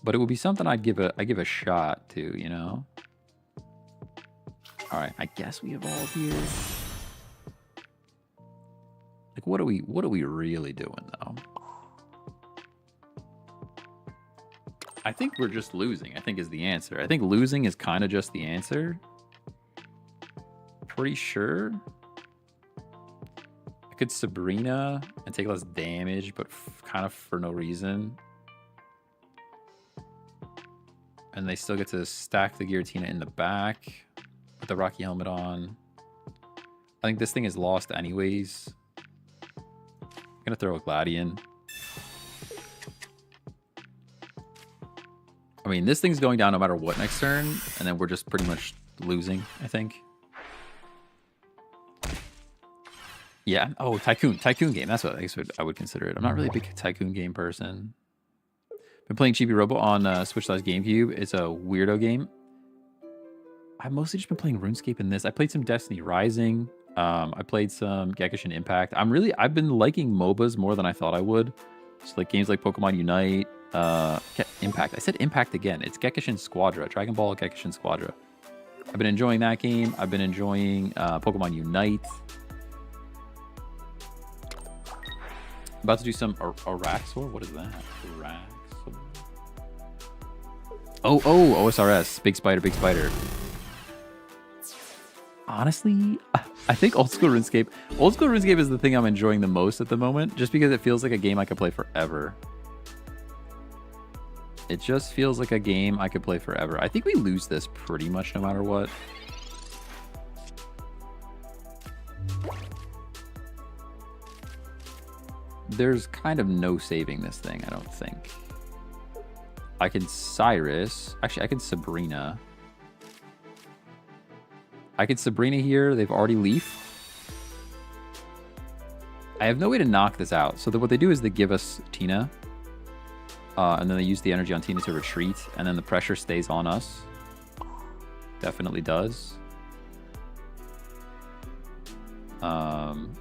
But it would be something I'd give a shot to, you know? All right, I guess we evolve here. Like, what are we really doing though? I think we're just losing, I think is the answer. I think losing is kind of just the answer. Pretty sure. I could Sabrina and take less damage, but kind of for no reason. And they still get to stack the Giratina in the back. Put the Rocky helmet on. I think this thing is lost anyways. I'm gonna throw a Gladian. I mean, this thing's going down no matter what next turn, and then we're just pretty much losing, I think. Yeah. Oh, Tycoon game. That's what I guess I would consider it. I'm not really a big Tycoon game person. Been playing Chibi Robo on Switch/GameCube. It's a weirdo game. I've mostly just been playing RuneScape in this. I played some Destiny Rising. I played some Gekishin Impact. I've been liking MOBAs more than I thought I would. So like games like Pokemon Unite, Impact. I said Impact again. It's Gekishin Squadra, Dragon Ball Gekishin Squadra. I've been enjoying that game. I've been enjoying Pokemon Unite. About to do some Araxor. What is that? Araxor. Oh, OSRS. Big spider. Honestly, I think Old School RuneScape is the thing I'm enjoying the most at the moment, just because it feels like a game I could play forever. It just feels like a game I could play forever. I think we lose this pretty much no matter what. There's kind of no saving this thing, I don't think. I can Cyrus. Actually, I can Sabrina. I can Sabrina here. They've already Leaf. I have no way to knock this out. So what they do is they give us Tina. And then they use the energy on Tina to retreat. And then the pressure stays on us. Definitely does. I'm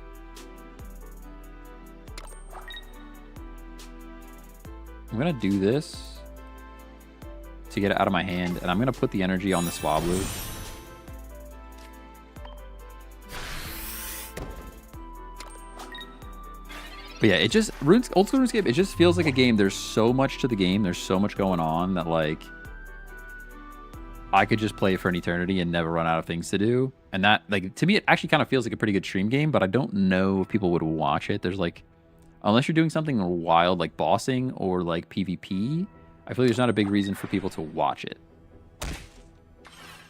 going to do this to get it out of my hand. And I'm going to put the energy on the Swablu. But yeah, it just, Old School RuneScape, it just feels like a game. There's so much to the game. There's so much going on that, like, I could just play it for an eternity and never run out of things to do. And that, like, to me, it actually kind of feels like a pretty good stream game, but I don't know if people would watch it. There's, like, unless you're doing something wild like bossing or, like, PvP, I feel like there's not a big reason for people to watch it.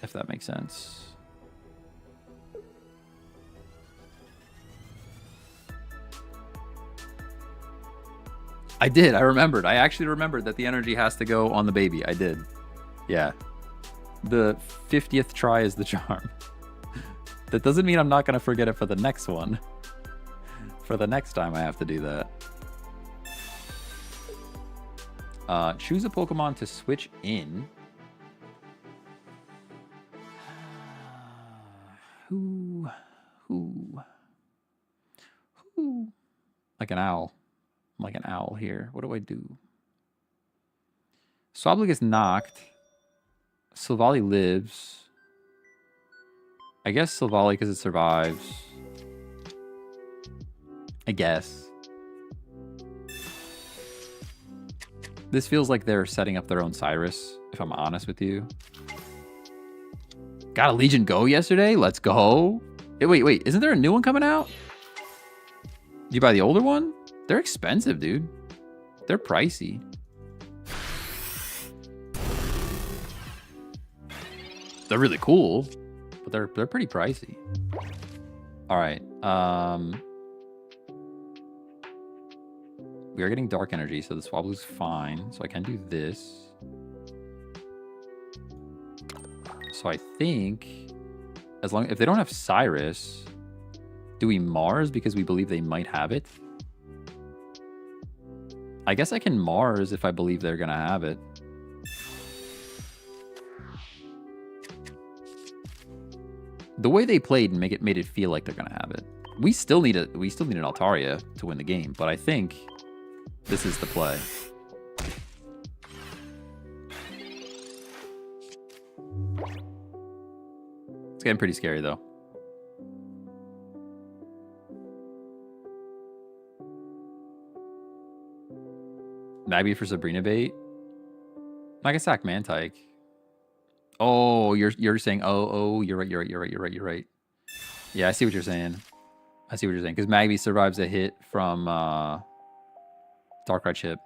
If that makes sense. I did. I remembered. I actually remembered that the energy has to go on the baby. I did. Yeah. The 50th try is the charm. That doesn't mean I'm not going to forget it for the next one. For the next time I have to do that. Choose a Pokemon to switch in. Who? Like an owl. I'm like an owl here. What do I do? Swablu gets knocked. Silvally lives. I guess Silvally because it survives. I guess. This feels like they're setting up their own Cyrus, if I'm honest with you. Got a Legion Go yesterday? Let's go. Hey, wait. Isn't there a new one coming out? Did you buy the older one? They're expensive, dude. They're pricey. They're really cool, but they're pretty pricey. All right. We are getting dark energy, so the Swablu's fine. So I can do this. So I think if they don't have Cyrus, do we Mars because we believe they might have it? I guess I can Mars if I believe they're gonna have it. The way they played and made it feel like they're gonna have it. We still need an Altaria to win the game, but I think this is the play. It's getting pretty scary though. Magby for Sabrina bait. Nagasak Mantike. Oh, you're saying you're right. Yeah, I see what you're saying. Because Magby survives a hit from Darkrai Chip.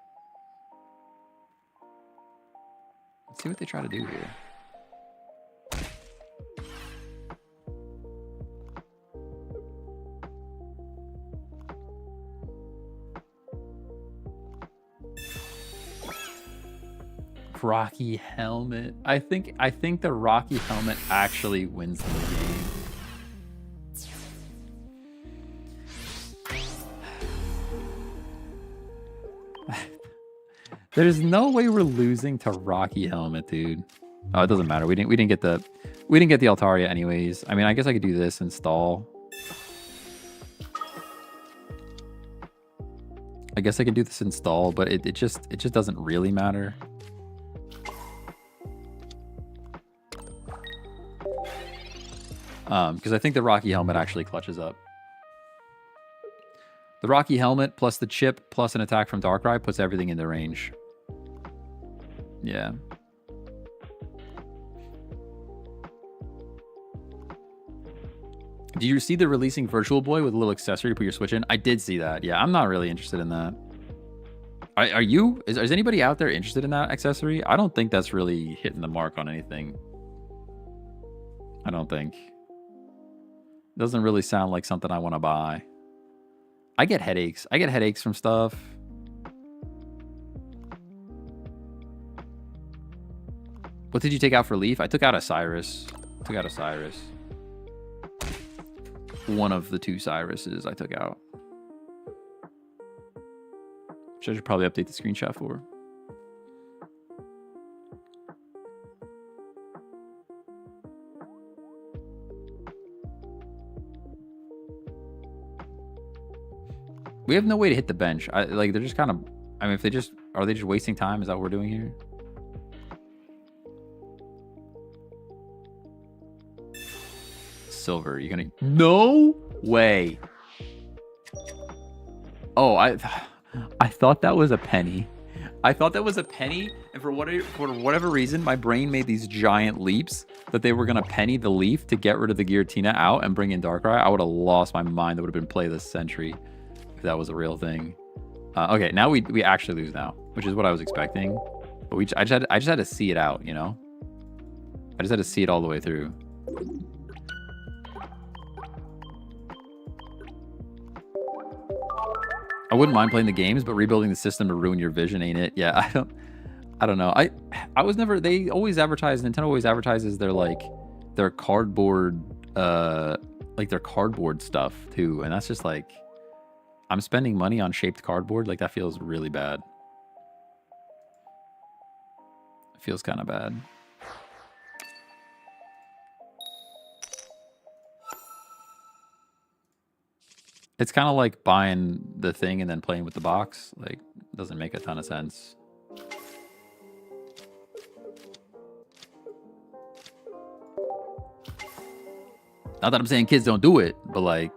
Let's see what they try to do here. Rocky Helmet. I think the Rocky Helmet actually wins the game. There's no way we're losing to Rocky Helmet, dude. Oh, it doesn't matter. We didn't get the Altaria anyways. I mean, I guess I could do this and stall. I guess I can do this install, but it just doesn't really matter. Because I think the Rocky Helmet actually clutches up. The Rocky Helmet plus the chip plus an attack from Darkrai puts everything in the range. Yeah. Do you see the releasing Virtual Boy with a little accessory to put your Switch in? I did see that. Yeah, I'm not really interested in that. Are you? Is anybody out there interested in that accessory? I don't think that's really hitting the mark on anything. I don't think. It doesn't really sound like something I want to buy. I get headaches. I get headaches from stuff. What did you take out for Leaf? I took out a Cyrus. One of the two Cyruses I took out. Which I should probably update the screenshot for. We have no way to hit the bench. Like they're just kind of. I mean, if they just are they just wasting time? Is that what we're doing here? Silver, you're gonna. No way. Oh, I thought that was a penny. I thought that was a penny, and for whatever reason, my brain made these giant leaps that they were gonna penny the Leaf to get rid of the Giratina out and bring in Darkrai. I would have lost my mind. That would have been play of the century if that was a real thing. Okay, now we actually lose now, which is what I was expecting. But I just had to see it out, you know. I just had to see it all the way through. I wouldn't mind playing the games, but rebuilding the system to ruin your vision ain't it? Yeah, I don't know. I was never. They always advertise. Nintendo always advertises their cardboard, like their cardboard stuff too, and that's just like, I'm spending money on shaped cardboard. Like that feels really bad. It feels kind of bad. It's kind of like buying the thing and then playing with the box. Like, it doesn't make a ton of sense. Not that I'm saying kids don't do it, but like,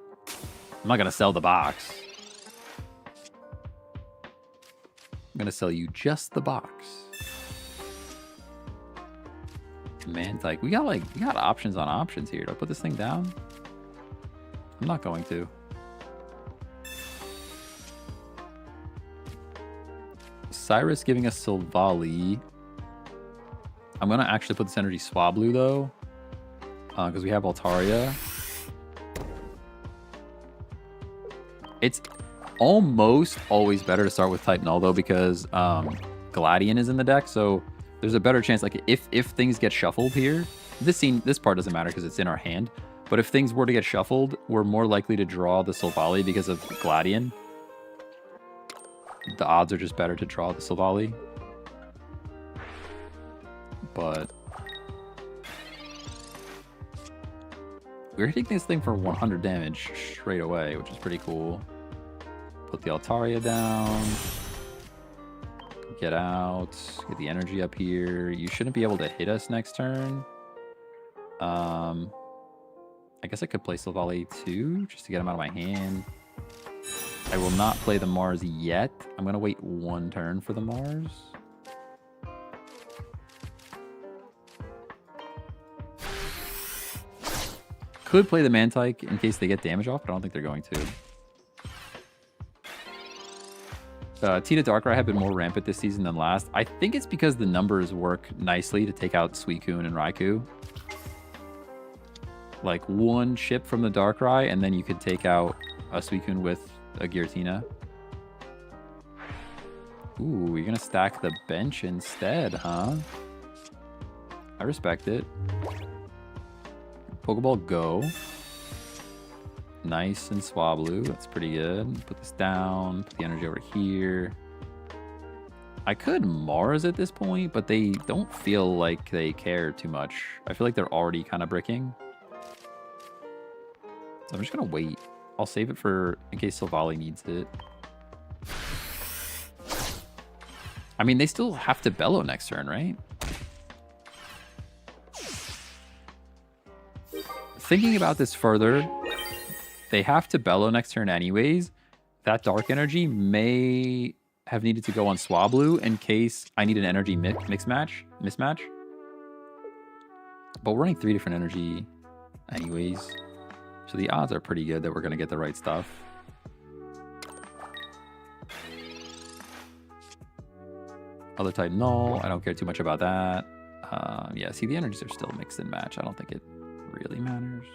I'm not gonna sell the box. I'm gonna sell you just the box. Man, it's like we got options on options here. Do I put this thing down? I'm not going to. Cyrus giving us Silvally. I'm gonna actually put this energy Swablu though, because we have Altaria. It's almost always better to start with Type Null though, because Gladian is in the deck, so there's a better chance. Like if things get shuffled here, this part doesn't matter because it's in our hand. But if things were to get shuffled, we're more likely to draw the Silvally because of Gladian. The odds are just better to draw the Silvally. But we're hitting this thing for 100 damage straight away, which is pretty cool. Put the Altaria down. Get out. Get the energy up here. You shouldn't be able to hit us next turn. I guess I could play Silvally too, just to get him out of my hand. I will not play the Mars yet. I'm going to wait one turn for the Mars. Could play the Mantike in case they get damage off, but I don't think they're going to. Tina Darkrai have been more rampant this season than last. I think it's because the numbers work nicely to take out Suicune and Raikou. Like one chip from the Darkrai, and then you could take out a Suicune with a Giratina. Ooh, you're gonna stack the bench instead, huh? I respect it. Pokeball Go. Nice and Swablu. That's pretty good. Put this down. Put the energy over here. I could Mars at this point, but they don't feel like they care too much. I feel like they're already kind of bricking. So I'm just going to wait. I'll save it for in case Silvally needs it. I mean, they still have to Bellow next turn, right? Thinking about this further, they have to Bellow next turn anyways. That Dark Energy may have needed to go on Swablu in case I need an energy mismatch. But we're running 3 different energy anyways. So the odds are pretty good that we're going to get the right stuff. Other type null. I don't care too much about that. Yeah, see, the energies are still mixed and match. I don't think it really matters.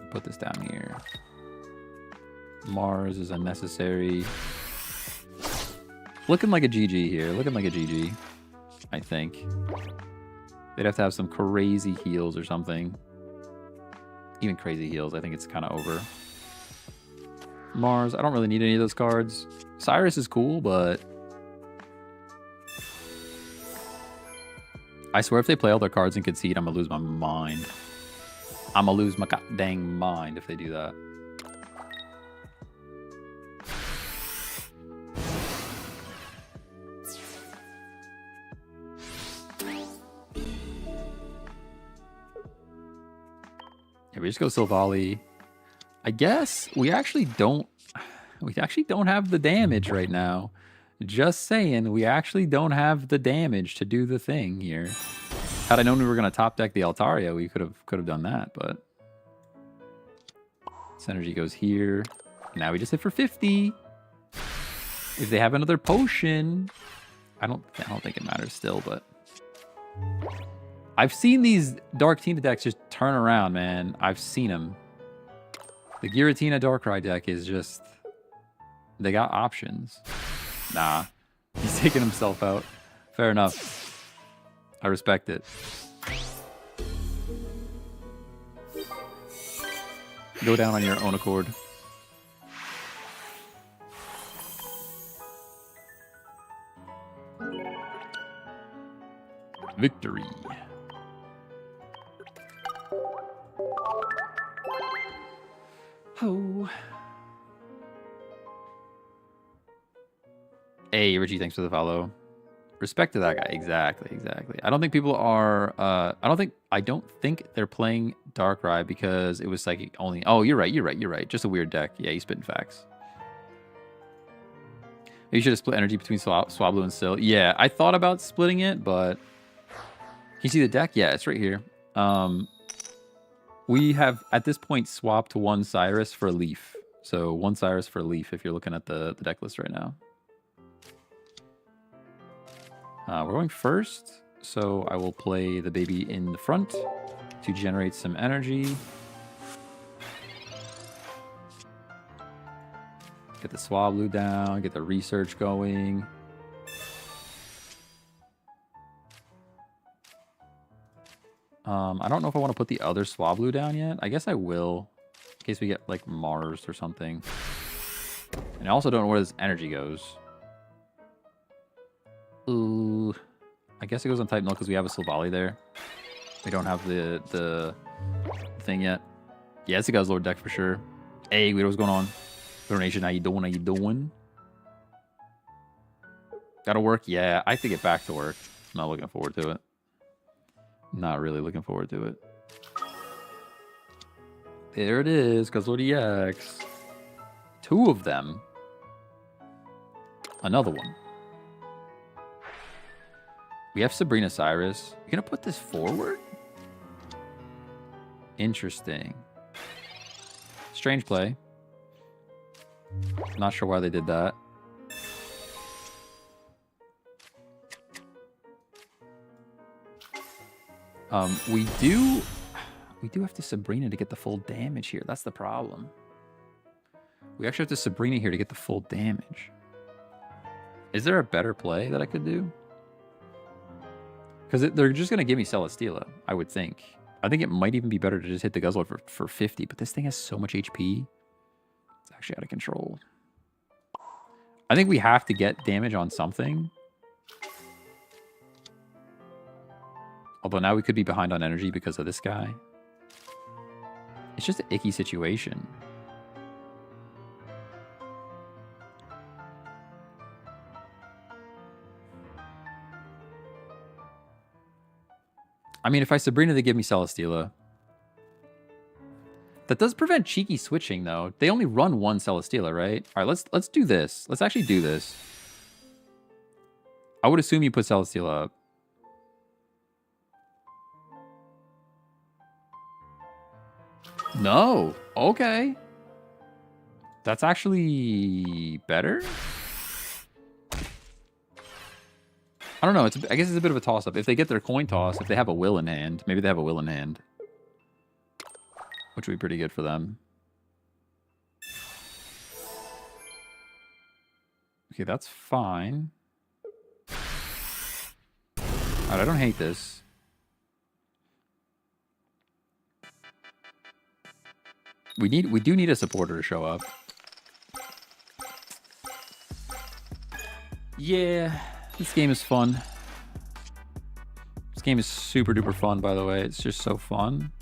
Put this down here. Mars is unnecessary. Looking like a GG here. Looking like a GG, I think. They'd have to have some crazy heals or something. Even crazy heals, I think it's kind of over. Mars, I don't really need any of those cards. Cyrus is cool, but I swear if they play all their cards and concede, I'm going to lose my mind. I'm going to lose my dang mind if they do that. Yeah, we just go Silvally. I guess we actually don't have the damage right now. Just saying, we actually don't have the damage to do the thing here. Had I known we were going to top deck the Altaria, we could have done that, but this energy goes here. Now we just hit for 50. If they have another potion, I don't think it matters still, but I've seen these Dark Tina decks just turn around, man. I've seen them. The Giratina Darkrai deck is just, they got options. Nah, he's taking himself out. Fair enough. I respect it. Go down on your own accord. Victory. Oh. Hey, Richie, thanks for the follow. Respect to that guy. Exactly. I don't think people are I don't think they're playing Darkrai because it was psychic only. Oh, you're right. Just a weird deck. Yeah, he's spitting facts. You should have split energy between Swablu and Sil. Yeah, I thought about splitting it, but can you see the deck? Yeah, it's right here. We have, at this point, swapped one Cyrus for a Leaf. So one Cyrus for a Leaf if you're looking at the deck list right now. We're going first, so I will play the baby in the front to generate some energy. Get the Swablu down, get the research going. I don't know if I want to put the other Swablu down yet. I guess I will, in case we get, like, Mars or something. And I also don't know where this energy goes. Ooh. I guess it goes on type null because we have a Silvally there. We don't have the thing yet. Yeah, it's a Guzzlord deck for sure. Hey, what's going on? Donation, how you doing? How you doing? Gotta work? Yeah, I have to get back to work. I'm not looking forward to it. Not really looking forward to it. There it is, Guzzlord EX. 2 of them. Another one. We have Sabrina Cyrus. You're gonna put this forward? Interesting. Strange play. Not sure why they did that. We do have to Sabrina to get the full damage here. That's the problem. We actually have to Sabrina here to get the full damage. Is there a better play that I could do? Because they're just going to give me Celesteela, I would think. I think it might even be better to just hit the Guzzlord for 50, but this thing has so much HP. It's actually out of control. I think we have to get damage on something. Although now we could be behind on energy because of this guy. It's just an icky situation. I mean, if I Sabrina, they give me Celesteela. That does prevent cheeky switching, though. They only run 1 Celesteela, right? All right, let's do this. Let's actually do this. I would assume you put Celesteela up. No. Okay. That's actually better. I don't know. I guess it's a bit of a toss-up. If they get their coin toss, if they have a will in hand, maybe they have a will in hand. Which would be pretty good for them. Okay, that's fine. Alright, I don't hate this. We do need a supporter to show up. Yeah, this game is fun. This game is super duper fun, by the way. It's just so fun.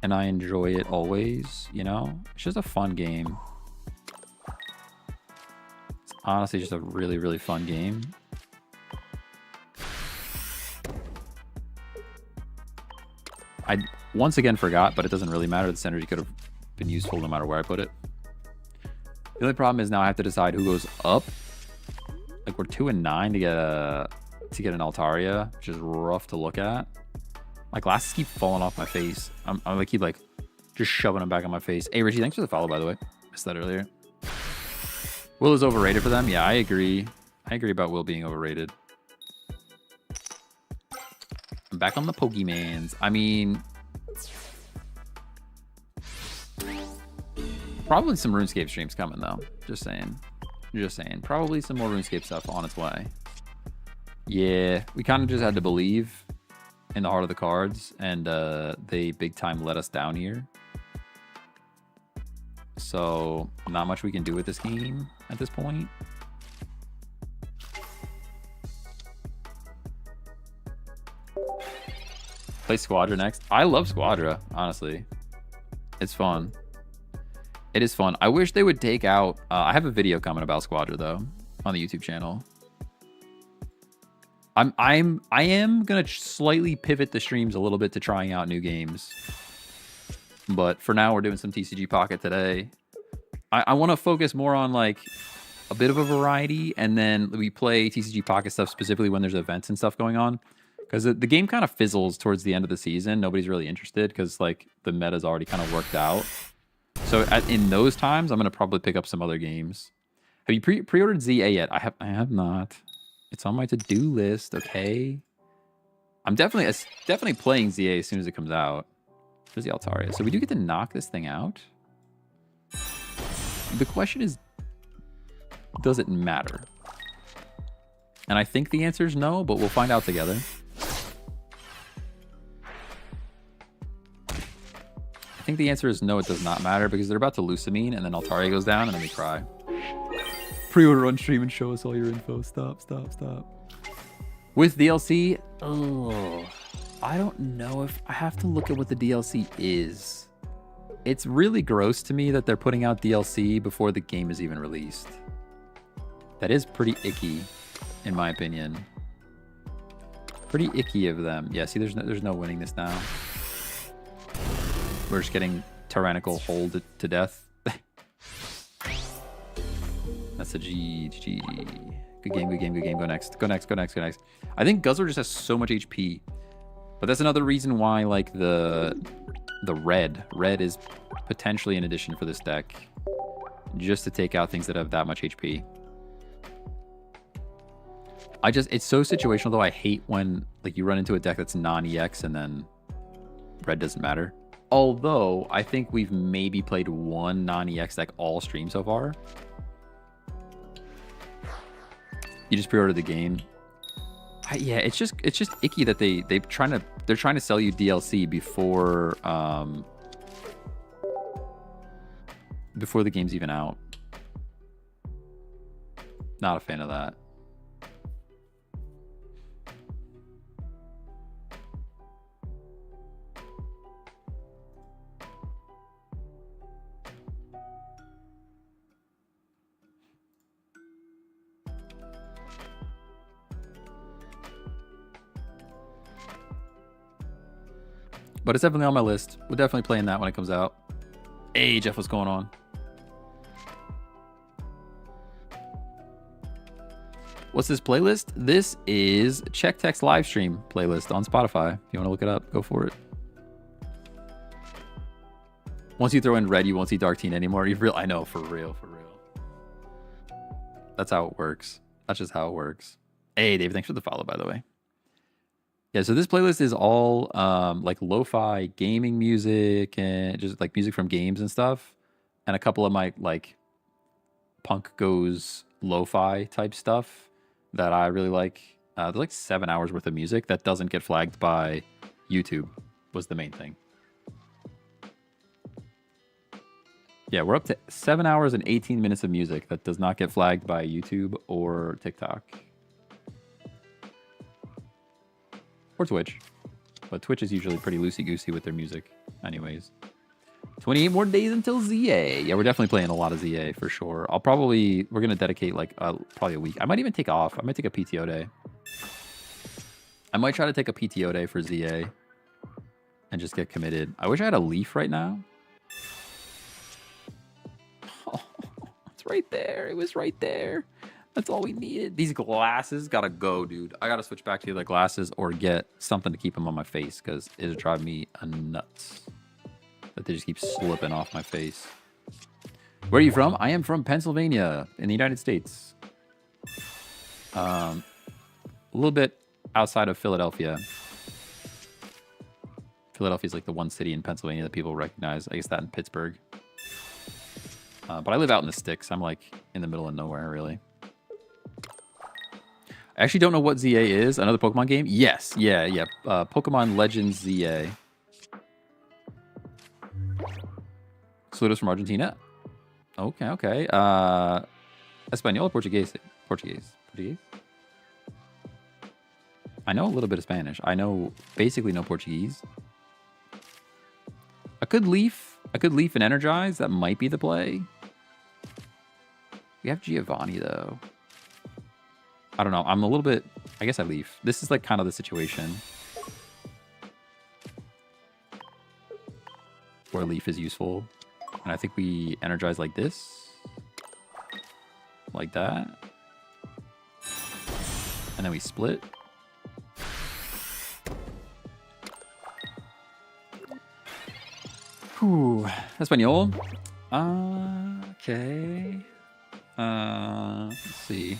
And I enjoy it always, you know? It's just a fun game. It's honestly just a really, really fun game. I once again forgot, but it doesn't really matter. The synergy could have been useful no matter where I put it. The only problem is now I have to decide who goes up. Like, we're 2 and 9 to get an Altaria, which is rough to look at. My glasses keep falling off my face. I'm like, keep like just shoving them back on my face. Hey Richie, thanks for the follow, by the way. Missed that earlier. Will is overrated for them. Yeah, I agree. I agree about Will being overrated. I'm back on the Pokemans. I mean, probably some RuneScape streams coming though. Just saying. Just saying. Probably some more RuneScape stuff on its way. Yeah, we kind of just had to believe in the heart of the cards, and they big time let us down here. So not much we can do with this game at this point. Play Squadra next. I love Squadra, honestly. It's fun. It is fun. I wish they would take out... I have a video coming about Squadra, though, on the YouTube channel. I am going to slightly pivot the streams a little bit to trying out new games. But for now, we're doing some TCG Pocket today. I want to focus more on, like, a bit of a variety, and then we play TCG Pocket stuff specifically when there's events and stuff going on. Because the game kind of fizzles towards the end of the season. Nobody's really interested because, like, the meta's already kind of worked out. So in those times, I'm going to probably pick up some other games. Have you pre-ordered ZA yet? I have not. It's on my to-do list, okay? I'm definitely playing ZA as soon as it comes out. There's the Altaria. So we do get to knock this thing out. The question is, does it matter? And I think the answer is no, but we'll find out together. I think the answer is no, it does not matter, because they're about to Lucamine, and then Altaria goes down, and then we cry. Pre-order on stream and show us all your info. Stop. With DLC, oh, I don't know if I have to look at what the DLC is. It's really gross to me that they're putting out DLC before the game is even released. That is pretty icky, in my opinion. Pretty icky of them. Yeah, see, there's no winning this now. We're just getting tyrannical hold to death. That's a G. Good game, good game, good game. Go next. Go next, go next, go next. I think Guzzler just has so much HP. But that's another reason why, like, the red is potentially an addition for this deck. Just to take out things that have that much HP. It's so situational, though. I hate when, like, you run into a deck that's non-EX and then red doesn't matter. Although, I think we've maybe played one non-EX deck all stream so far. You just pre-ordered the game. Yeah, it's just icky that they're trying to sell you DLC before the game's even out. Not a fan of that. But it's definitely on my list. We're definitely playing that when it comes out. Hey, Jeff, what's going on? What's this playlist? This is Check Text Livestream playlist on Spotify. If you want to look it up, go for it. Once you throw in red, you won't see Dark Teen anymore. I know, for real. That's how it works. That's just how it works. Hey, Dave, thanks for the follow, by the way. Yeah, so this playlist is all like lo-fi gaming music and just like music from games and stuff. And a couple of my like punk goes lo-fi type stuff that I really like. There's like 7 hours worth of music that doesn't get flagged by YouTube was the main thing. Yeah, we're up to 7 hours and 18 minutes of music that does not get flagged by YouTube or TikTok. Or Twitch. But Twitch is usually pretty loosey-goosey with their music anyways. 28 more days until ZA. Yeah, we're definitely playing a lot of ZA for sure. We're going to dedicate like probably a week. I might even take off. I might take a PTO day. I might try to take a PTO day for ZA and just get committed. I wish I had a leaf right now. Oh, it's right there. It was right there. That's all we needed. These glasses gotta go, dude. I gotta switch back to the glasses or get something to keep them on my face because it'll drive me nuts that they just keep slipping off my face. Where are you from? I am from Pennsylvania in the United States. A little bit outside of Philadelphia. Philadelphia is like the one city in Pennsylvania that people recognize. I guess that in Pittsburgh. But I live out in the sticks. I'm like in the middle of nowhere, really. I actually don't know what ZA is. Another Pokemon game? Yes. Yeah. Pokemon Legends ZA. Saludos from Argentina. Okay. Espanol or Portuguese? Portuguese. I know a little bit of Spanish. I know basically no Portuguese. I could leaf and energize. That might be the play. We have Giovanni though. I don't know. I'm a little bit... I guess I leaf. This is like kind of the situation where leaf is useful. And I think we energize like this. Like that. And then we split. Whew. Espanol. Okay. Let's see.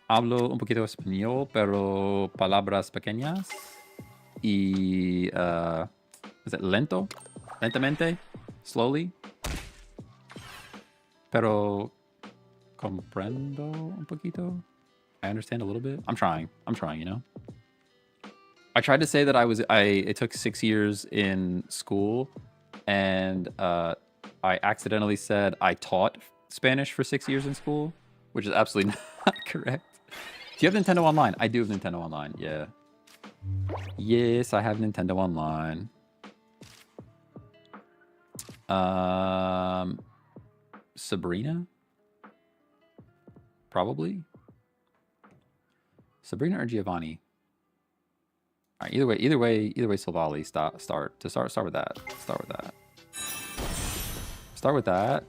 Hablo un poquito español, pero palabras pequeñas. Y, is it lento? Lentamente? Slowly? Pero comprendo un poquito. I understand a little bit. I'm trying, you know? I tried to say that it took 6 years in school, and I accidentally said I taught Spanish for 6 years in school, which is absolutely not correct. Do you have Nintendo Online? I do have Nintendo Online, yeah. Yes, I have Nintendo Online. Sabrina? Probably. Sabrina or Giovanni? All right, either way, Silvally. Start with that. Start with that.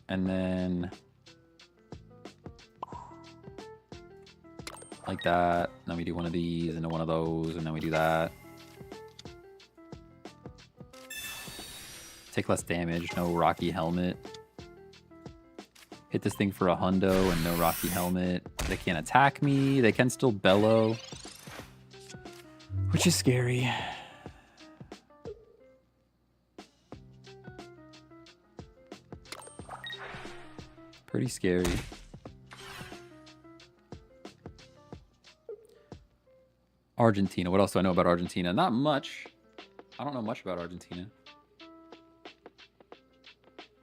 And then like that. Then we do one of these and then one of those, and then we do that. Take less damage, no Rocky Helmet. Hit this thing for a hundo and no Rocky Helmet. They can't attack me. They can still bellow, which is scary. Pretty scary. Argentina. What else do I know about Argentina? Not much. I don't know much about Argentina.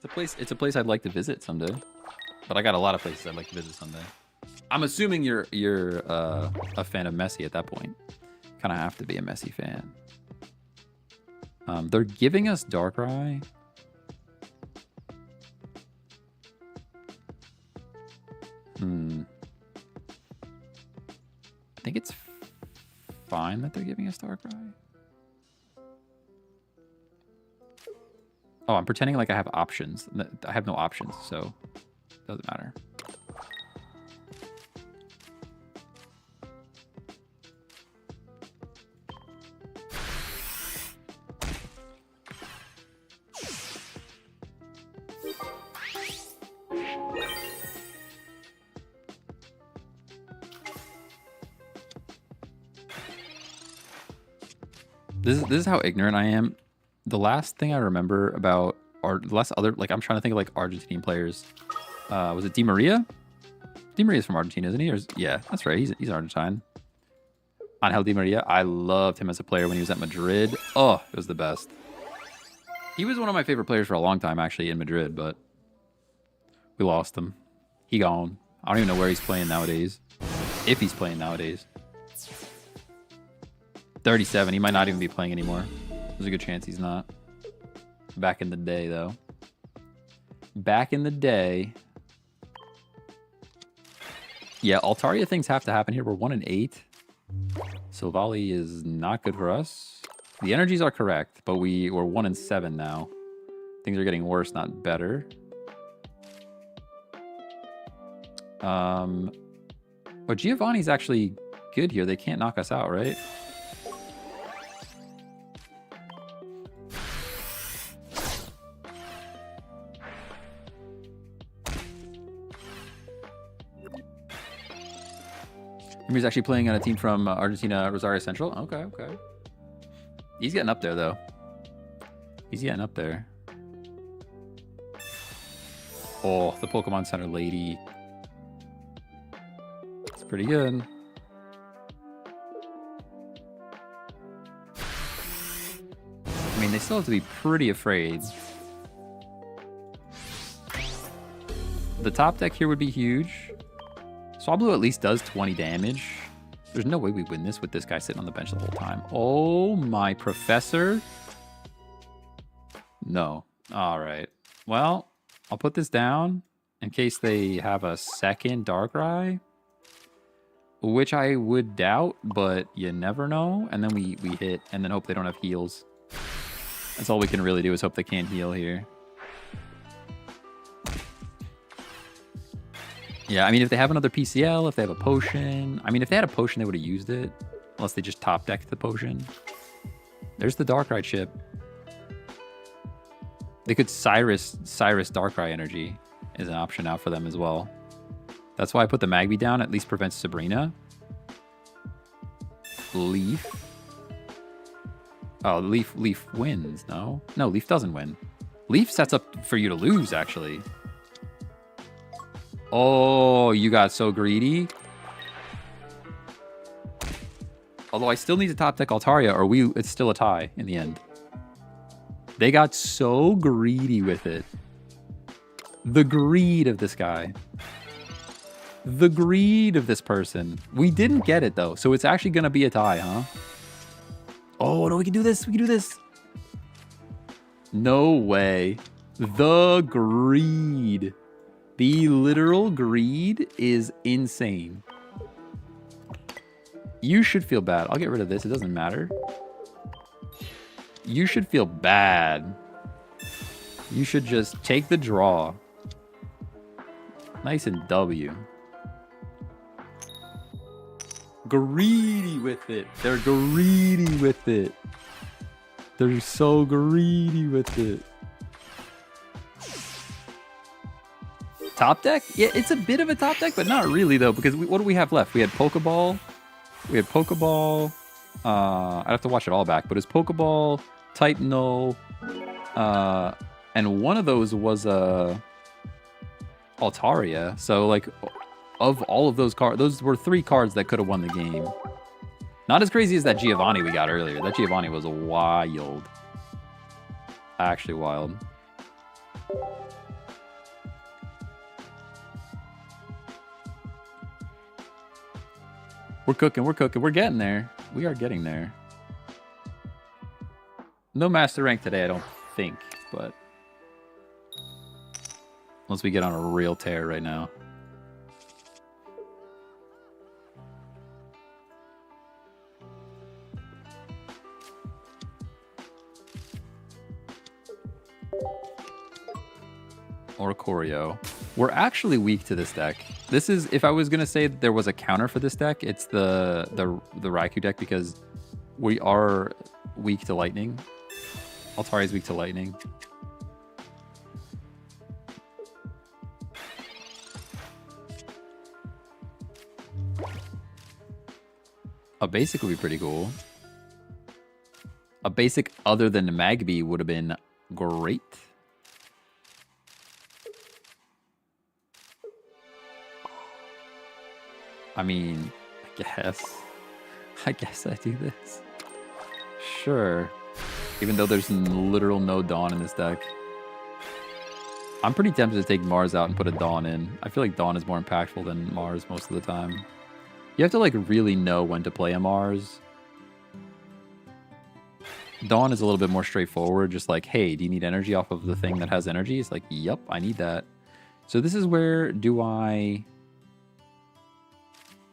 It's a place I'd like to visit someday. But I got a lot of places I'd like to visit someday. I'm assuming you're a fan of Messi at that point. Kind of have to be a Messi fan. They're giving us Darkrai. I think it's fine that they're giving us Darkrai. Oh, I'm pretending like I have options. I have no options, so it doesn't matter. This is how ignorant I am. The last thing I remember about I'm trying to think of like Argentine players. Was it Di Maria? Di Maria's from Argentina, isn't he? Yeah, that's right. He's Argentine. Angel Di Maria. I loved him as a player when he was at Madrid. Oh, it was the best. He was one of my favorite players for a long time, actually, in Madrid, but we lost him. He gone. I don't even know where he's playing nowadays. If he's playing nowadays. 37. He might not even be playing anymore. There's a good chance he's not. Back in the day, though. Back in the day. Yeah, Altaria things have to happen here. We're 1-8. Silvally is not good for us. The energies are correct, but we're 1-7 now. Things are getting worse, not better. But Giovanni's actually good here. They can't knock us out, right? He's actually playing on a team from Argentina, Rosario Central. Okay. He's getting up there, though. He's getting up there. Oh, the Pokemon Center lady. It's pretty good. I mean, they still have to be pretty afraid. The top deck here would be huge. Swablu at least does 20 damage. There's no way we win this with this guy sitting on the bench the whole time. Oh, my professor. No. All right. Well, I'll put this down in case they have a second Darkrai, which I would doubt, but you never know. And then we hit and then hope they don't have heals. That's all we can really do is hope they can't heal here. Yeah, I mean, if they have another PCL, if they have a potion. I mean, if they had a potion, they would have used it. Unless they just top decked the potion. There's the Darkrai chip. They could Cyrus Darkrai energy is an option out for them as well. That's why I put the Magby down. At least prevents Sabrina. Leaf. Oh, Leaf wins, no? No, Leaf doesn't win. Leaf sets up for you to lose, actually. Oh, you got so greedy. Although I still need to top deck Altaria, or it's still a tie in the end. They got so greedy with it. The greed of this guy. The greed of this person. We didn't get it, though, so it's actually going to be a tie, huh? Oh, no, we can do this. We can do this. No way. The greed. The literal greed is insane. You should feel bad. I'll get rid of this. It doesn't matter. You should feel bad. You should just take the draw. Nice and W. Greedy with it. They're greedy with it. They're so greedy with it. Top deck? Yeah, it's a bit of a top deck, but not really, though, because what do we have left? We had Pokeball. We had Pokeball. I'd have to watch it all back, but it's Pokeball, Titanol, and one of those was Altaria. So, like, of all of those cards, those were 3 cards that could have won the game. Not as crazy as that Giovanni we got earlier. That Giovanni was wild. Actually wild. We're cooking, we're cooking, we're getting there. We are getting there. No master rank today, I don't think, but unless we get on a real tear right now. Oricorio. We're actually weak to this deck. This is, if I was gonna say that there was a counter for this deck, it's the Raikou deck, because we are weak to lightning. Altaria is weak to lightning. A basic would be pretty cool. A basic other than the Magby would have been great. I mean, I guess I do this. Sure. Even though there's literal no Dawn in this deck. I'm pretty tempted to take Mars out and put a Dawn in. I feel like Dawn is more impactful than Mars most of the time. You have to, like, really know when to play a Mars. Dawn is a little bit more straightforward. Just like, hey, do you need energy off of the thing that has energy? It's like, yep, I need that. So this is where do I...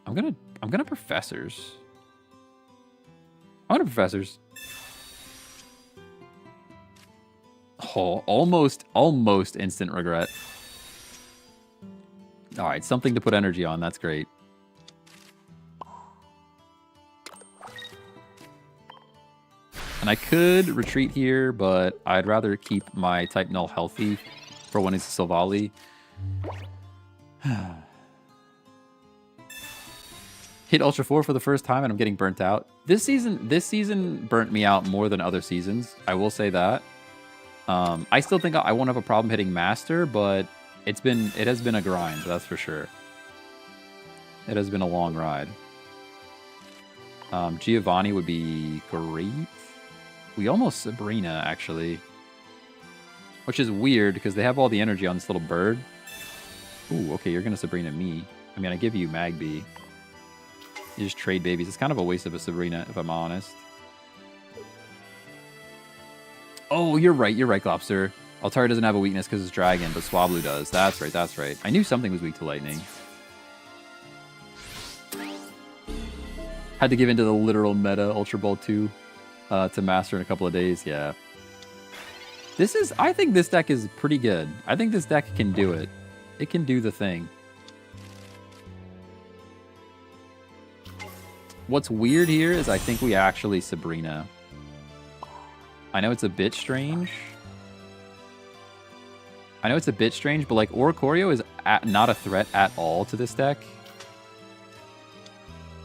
I'm gonna Professors. I'm gonna Professors. Oh, almost instant regret. All right, something to put energy on. That's great. And I could retreat here, but I'd rather keep my type null healthy for when it's a Silvally. Hit Ultra 4 for the first time and I'm getting burnt out. This season burnt me out more than other seasons. I will say that. I still think I won't have a problem hitting Master, but it has been a grind, that's for sure. It has been a long ride. Giovanni would be great. We almost Sabrina, actually. Which is weird, because they have all the energy on this little bird. Ooh, okay, you're going to Sabrina me. I mean, I give you Magby. You just trade babies. It's kind of a waste of a Sabrina, if I'm honest. Oh, you're right, Glopster. Altaria doesn't have a weakness because it's Dragon, but Swablu does. That's right, that's right. I knew something was weak to Lightning. Had to give into the literal meta Ultra Ball 2 to master in a couple of days, yeah. I think this deck is pretty good. I think this deck can do it. It can do the thing. What's weird here is I think we actually Sabrina. I know it's a bit strange. But like Oricorio is not a threat at all to this deck.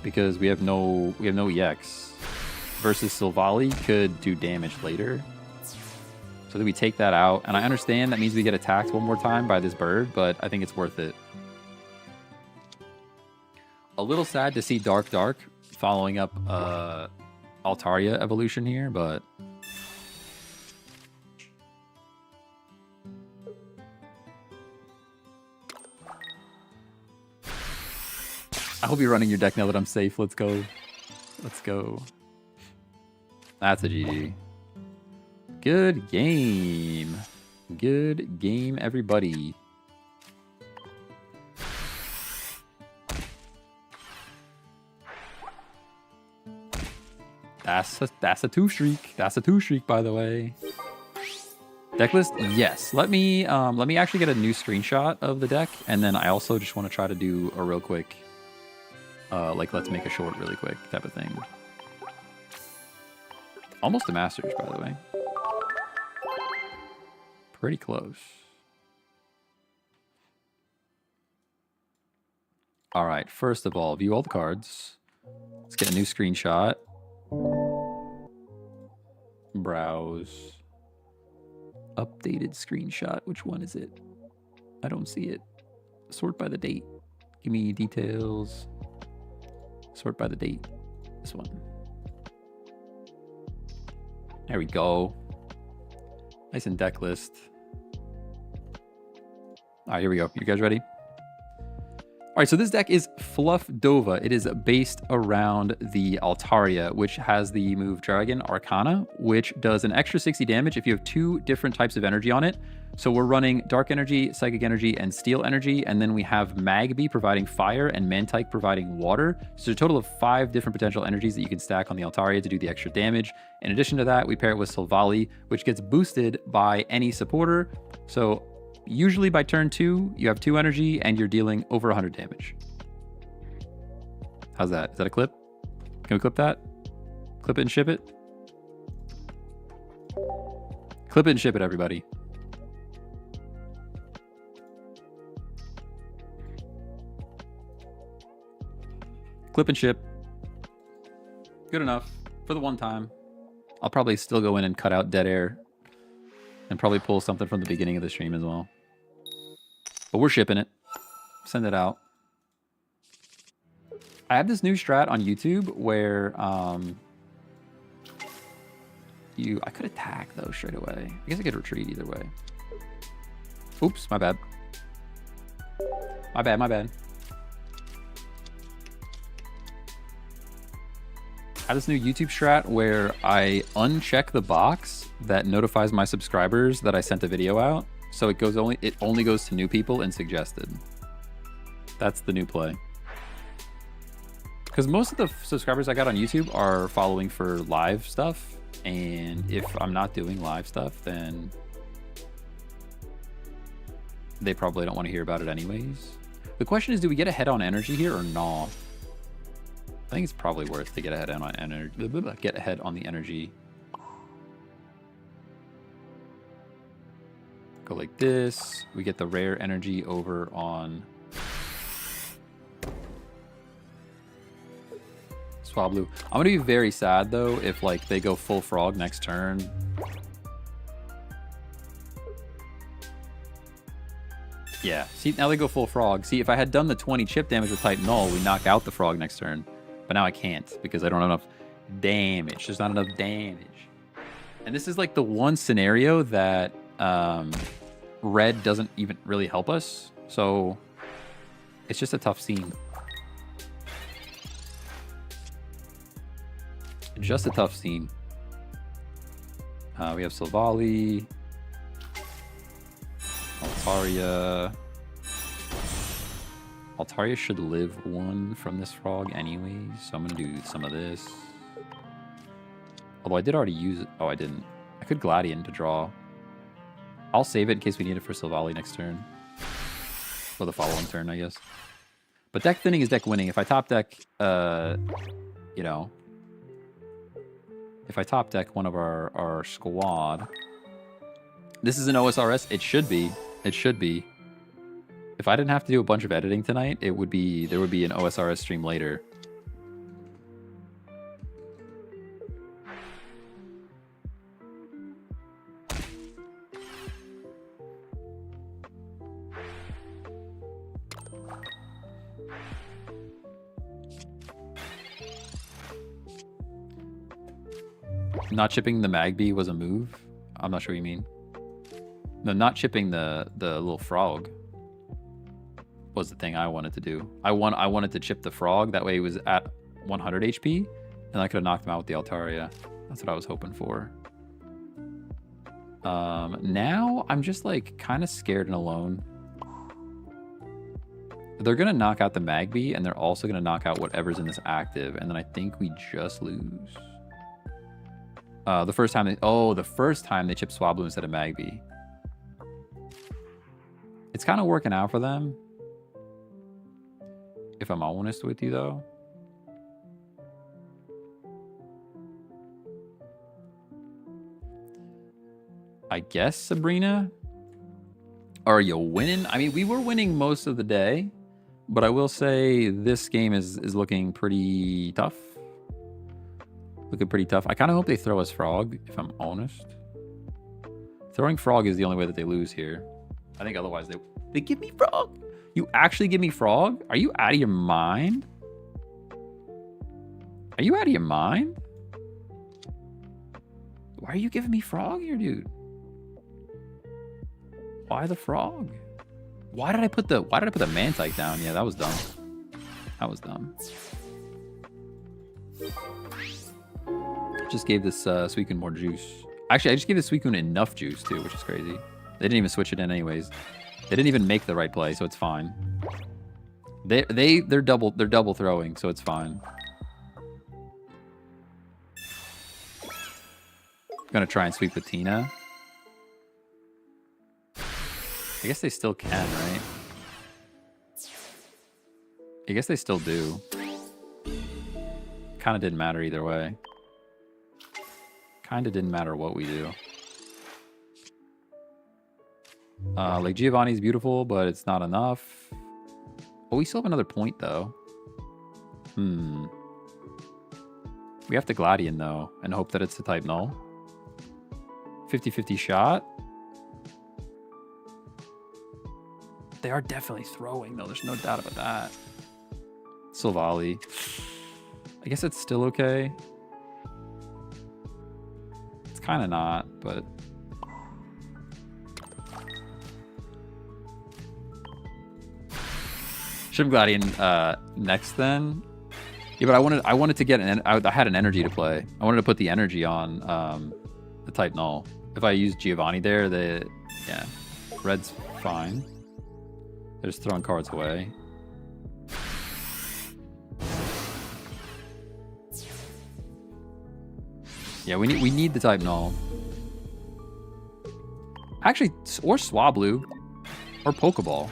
Because we have no EX. Versus Silvally could do damage later. So that we take that out. And I understand that means we get attacked one more time by this bird, but I think it's worth it. A little sad to see Dark following up Altaria evolution here, but I'll be running your deck now that I'm safe. Let's go. Let's go. That's a GG. Good game. Good game, everybody. That's a 2-streak. That's a 2-streak, by the way. Deck list, yes. Let me actually get a new screenshot of the deck, and then I also just want to try to do a real quick, like let's make a short really quick type of thing. Almost a Masters, by the way. Pretty close. All right, first of all, view all the cards. Let's get a new screenshot. Browse. Updated screenshot. Which one is it? I don't see it. Sort by the date. Give me details. Sort by the date. This one. There we go. Nice and deck list. All right, here we go. You guys ready? All right, so this deck is Fluff Dova. It is based around the Altaria, which has the move Dragon Arcana, which does an extra 60 damage if you have 2 different types of energy on it. So we're running Dark Energy, Psychic Energy, and Steel Energy, and then we have Magby providing fire and Mantike providing water. So a total of 5 different potential energies that you can stack on the Altaria to do the extra damage. In addition to that, we pair it with Silvally, which gets boosted by any supporter. So usually by turn 2, you have 2 energy and you're dealing over 100 damage. How's that? Is that a clip? Can we clip that? Clip it and ship it? Clip it and ship it, everybody. Clip and ship. Good enough for the one time. I'll probably still go in and cut out dead air and probably pull something from the beginning of the stream as well. But we're shipping it. Send it out. I have this new strat on YouTube where I could attack though straight away. I guess I could retreat either way. Oops, my bad. My bad, my bad. I have this new YouTube strat where I uncheck the box that notifies my subscribers that I sent a video out. So it only goes to new people and suggested. That's the new play. Because most of the subscribers I got on YouTube are following for live stuff. And if I'm not doing live stuff, then they probably don't want to hear about it anyways. The question is, do we get ahead on energy here or not? I think it's probably worth to get ahead on energy. Get ahead on the energy. Go like this. We get the rare energy over on Swablu. I'm gonna be very sad though if like they go full frog next turn. Yeah. See, now they go full frog. See, if I had done the 20 chip damage with Titan Null, we knock out the frog next turn. But now I can't because I don't have enough damage. There's not enough damage. And this is like the one scenario that red doesn't even really help us. So it's just a tough scene. Just a tough scene. We have Silvally. Altaria. Altaria should live 1 from this frog anyways, so I'm gonna do some of this. Although I did already use it. Oh, I didn't. I could Gladian to draw. I'll save it in case we need it for Silvally next turn. Or the following turn, I guess. But deck thinning is deck winning. If I top deck, you know, if I top deck one of our squad, this is an OSRS. It should be. It should be. If I didn't have to do a bunch of editing tonight, there would be an OSRS stream later. Not chipping the Magby was a move? I'm not sure what you mean. No, not chipping the little frog. was the thing I wanted to do. I wanted to chip the frog. That way it was at 100 HP, and I could have knocked him out with the Altaria. That's what I was hoping for. Now I'm just like kind of scared and alone. They're gonna knock out the Magby, and they're also gonna knock out whatever's in this active, and then I think we just lose. The first time they chip Swablu instead of Magby. It's kind of working out for them. If I'm honest with you, though. I guess, Sabrina? Are you winning? I mean, we were winning most of the day, but I will say this game is looking pretty tough. Looking pretty tough. I kind of hope they throw us Frog, if I'm honest. Throwing Frog is the only way that they lose here. I think otherwise they give me Frog. You actually give me Frog? Are you out of your mind? Are you out of your mind? Why are you giving me Frog here, dude? Why the Frog? Why did I put the Mantike down? Yeah, that was dumb. That was dumb. Just gave this Suicune more juice. Actually, I just gave this Suicune enough juice too, which is crazy. They didn't even switch it in anyways. They didn't even make the right play, so it's fine. They're double throwing, so it's fine. Gonna try and sweep with Tina. I guess they still can, right? I guess they still do. Kind of didn't matter either way. Kind of didn't matter what we do. Like Giovanni's beautiful, but it's not enough. Oh, we still have another point though. We have to Gladian though, and hope that it's the type null. 50-50 shot. They are definitely throwing though. There's no doubt about that. Silvally. I guess it's still okay. It's kind of not, but. Shim Gladian next then. Yeah, but I wanted to get I had an energy to play. I wanted to put the energy on the type null. If I use Giovanni there, yeah, red's fine. They're just throwing cards away. Yeah, we need the type null. Actually, or Swablu, or Pokeball.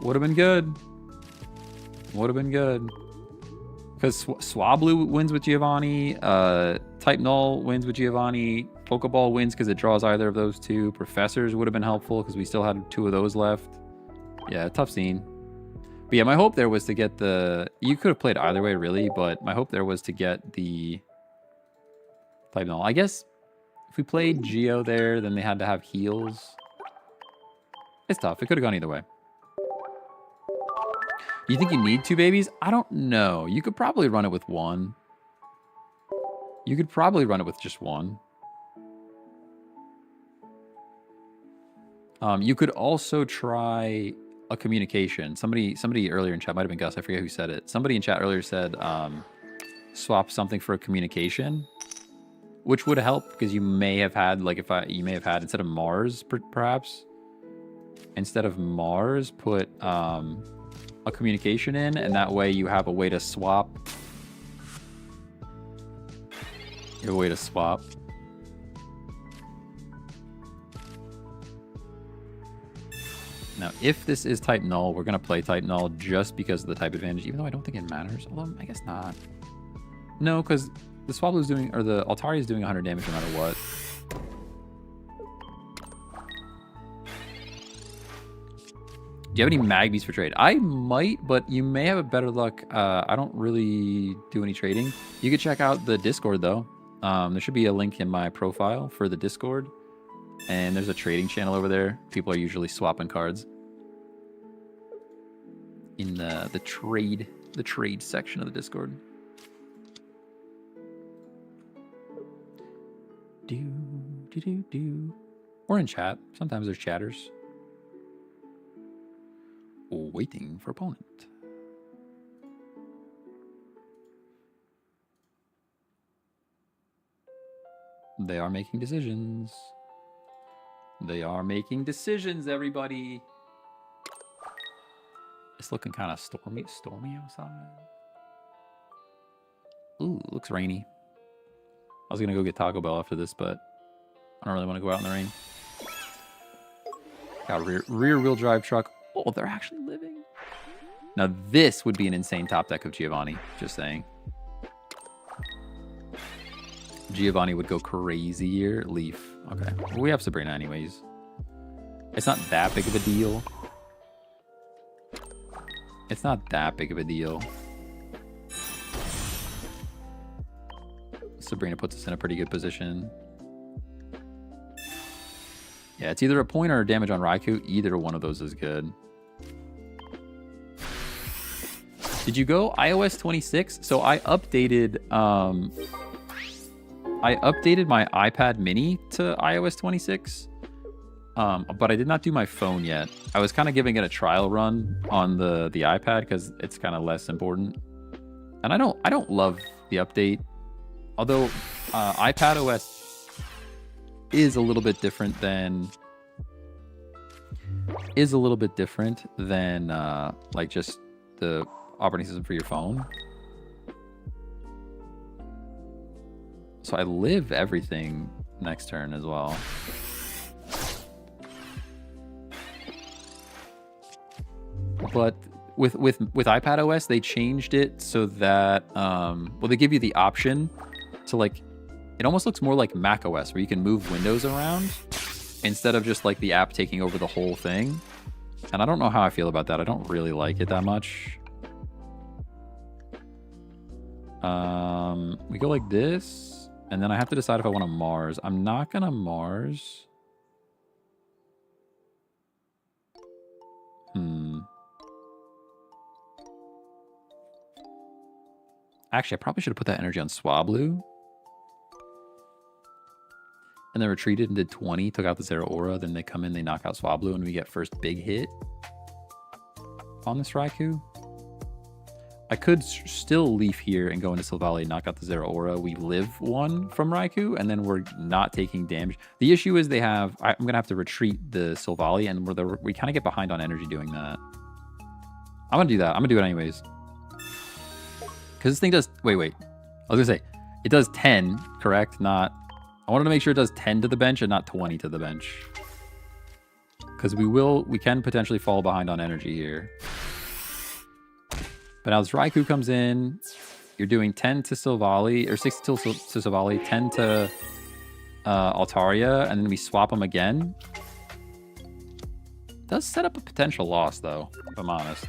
Would have been good. Would have been good. Because Swablu wins with Giovanni. Type Null wins with Giovanni. Pokeball wins because it draws either of those two. Professors would have been helpful because we still had 2 of those left. Yeah, tough scene. But yeah, my hope there was to get the... You could have played either way, really, but my hope there was to get the type null. I guess if we played Geo there, then they had to have heals. It's tough. It could have gone either way. You think you need 2 babies? I don't know. You could probably run it with 1. You could probably run it with just 1. You could also try a communication. Somebody earlier in chat, might have been Gus, I forget who said it. Somebody in chat earlier said swap something for a communication, which would help because you may have had, like, you may have had, instead of Mars, perhaps, instead of Mars, put a communication in, and that way you have a way to swap. You have a way to swap. Now, if this is type null, we're going to play type null just because of the type advantage, even though I don't think it matters. Although, I guess not. No, because the Swablu is doing, or the Altaria is doing 100 damage no matter what. Do you have any Magbies for trade? I might, but you may have a better luck. I don't really do any trading. You could check out the Discord, though. There should be a link in my profile for the Discord. And there's a trading channel over there. People are usually swapping cards in the trade section of the Discord. We're in chat. Sometimes there's chatters. Waiting for opponent. They are making decisions. They are making decisions, everybody. It's looking kind of stormy outside. Ooh, looks rainy. I was gonna go get Taco Bell after this, but I don't really want to go out in the rain. Got a rear wheel drive truck. Oh, they're actually living. Now this would be an insane top deck of Giovanni. Just saying. Giovanni would go crazy here. Leaf. Okay. Well, we have Sabrina anyways. It's not that big of a deal. It's not that big of a deal. Sabrina puts us in a pretty good position. Yeah, it's either a point or a damage on Raikou. Either one of those is good. Did you go iOS 26? So I updated my iPad mini to iOS 26. But I did not do my phone yet. I was kind of giving it a trial run on the iPad because it's kind of less important. And I don't love the update. Although iPad OS is a little bit different than like just the operating system for your phone. So I live everything next turn as well. But with iPad OS, they changed it so that well, they give you the option to, like, it almost looks more like Mac OS where you can move windows around instead of just like the app taking over the whole thing. And I don't know how I feel about that. I don't really like it that much. We go like this, and then I have to decide if I want to Mars. I'm not gonna Mars. Actually, I probably should have put that energy on Swablu. And then retreated and did 20, took out the Zero Aura. Then they come in, they knock out Swablu, and we get first big hit on this Raikou. I could still leaf here and go into Silvally and knock out the Zero Aura. We live one from Raikou, and then we're not taking damage. The issue is they have... I'm going to have to retreat the Silvally, and we kind of get behind on energy doing that. I'm going to do that. I'm going to do it anyways. Because this thing does... Wait. I was going to say, it does 10, correct? Not... I wanted to make sure it does 10 to the bench and not 20 to the bench. Because we can potentially fall behind on energy here. But now this Raikou comes in. You're doing 10 to Silvally, or 6 to Silvally, 10 to Altaria, and then we swap them again. Does set up a potential loss, though, if I'm honest.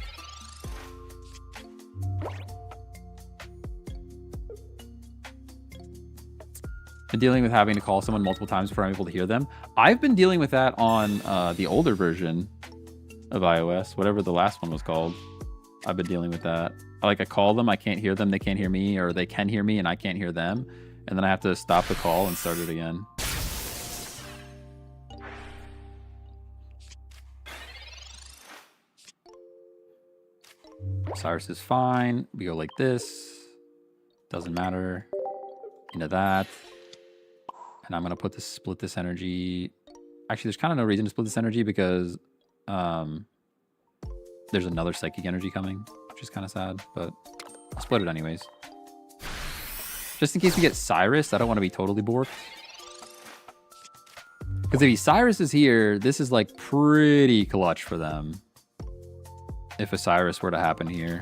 Been dealing with having to call someone multiple times before I'm able to hear them. I've been dealing with that on the older version of iOS, whatever the last one was called. I've been dealing with that. I call them, I can't hear them, they can't hear me, or they can hear me and I can't hear them. And then I have to stop the call and start it again. Cyrus is fine. We go like this. Doesn't matter. Into that. And I'm going to split this energy. Actually, there's kind of no reason to split this energy because there's another psychic energy coming, which is kind of sad, but I'll split it anyways. Just in case we get Cyrus, I don't want to be totally borked. Because if Cyrus is here, this is like pretty clutch for them. If a Cyrus were to happen here.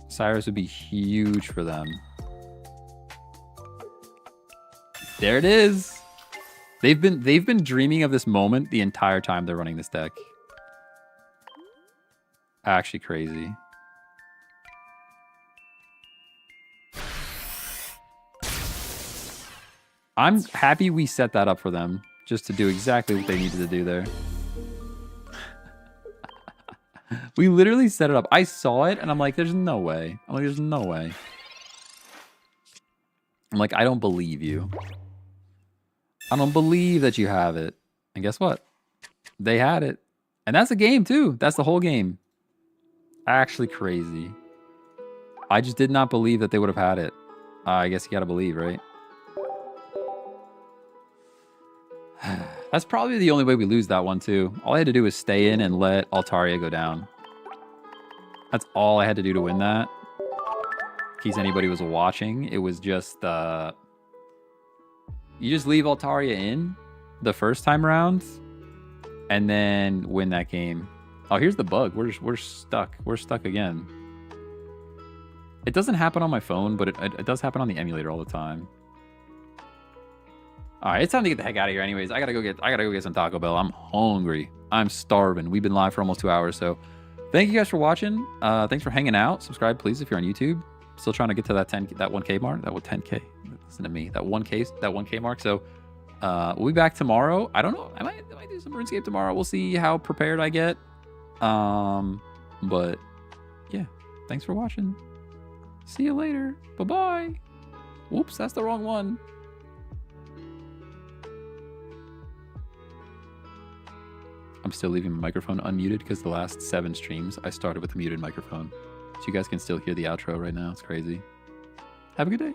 Cyrus would be huge for them. There it is. They've been dreaming of this moment the entire time they're running this deck. Actually crazy. I'm happy we set that up for them just to do exactly what they needed to do there. We literally set it up. I saw it and I'm like, there's no way. I'm like, there's no way. I'm like, I don't believe you. I don't believe that you have it. And guess what? They had it. And that's a game too. That's the whole game. Actually crazy. I just did not believe that they would have had it. I guess you gotta believe, right? That's probably the only way we lose that one too. All I had to do was stay in and let Altaria go down. That's all I had to do to win that. In case anybody was watching, it was just you just leave Altaria in the first time around and then win that game. Oh, here's the bug. We're stuck. We're stuck again. It doesn't happen on my phone, but it does happen on the emulator all the time. All right, it's time to get the heck out of here. Anyways, I gotta go get some Taco Bell. I'm hungry. I'm starving. We've been live for almost 2 hours, so thank you guys for watching. Thanks for hanging out. Subscribe, please, if you're on YouTube. Still trying to get to that 1K mark. That 10K. Listen to me. That 1K mark. So we'll be back tomorrow. I don't know. I might do some RuneScape tomorrow. We'll see how prepared I get. But yeah, thanks for watching. See you later. Bye-bye. Whoops, that's the wrong one. I'm still leaving my microphone unmuted because the last 7 streams I started with a muted microphone. So you guys can still hear the outro right now. It's crazy. Have a good day.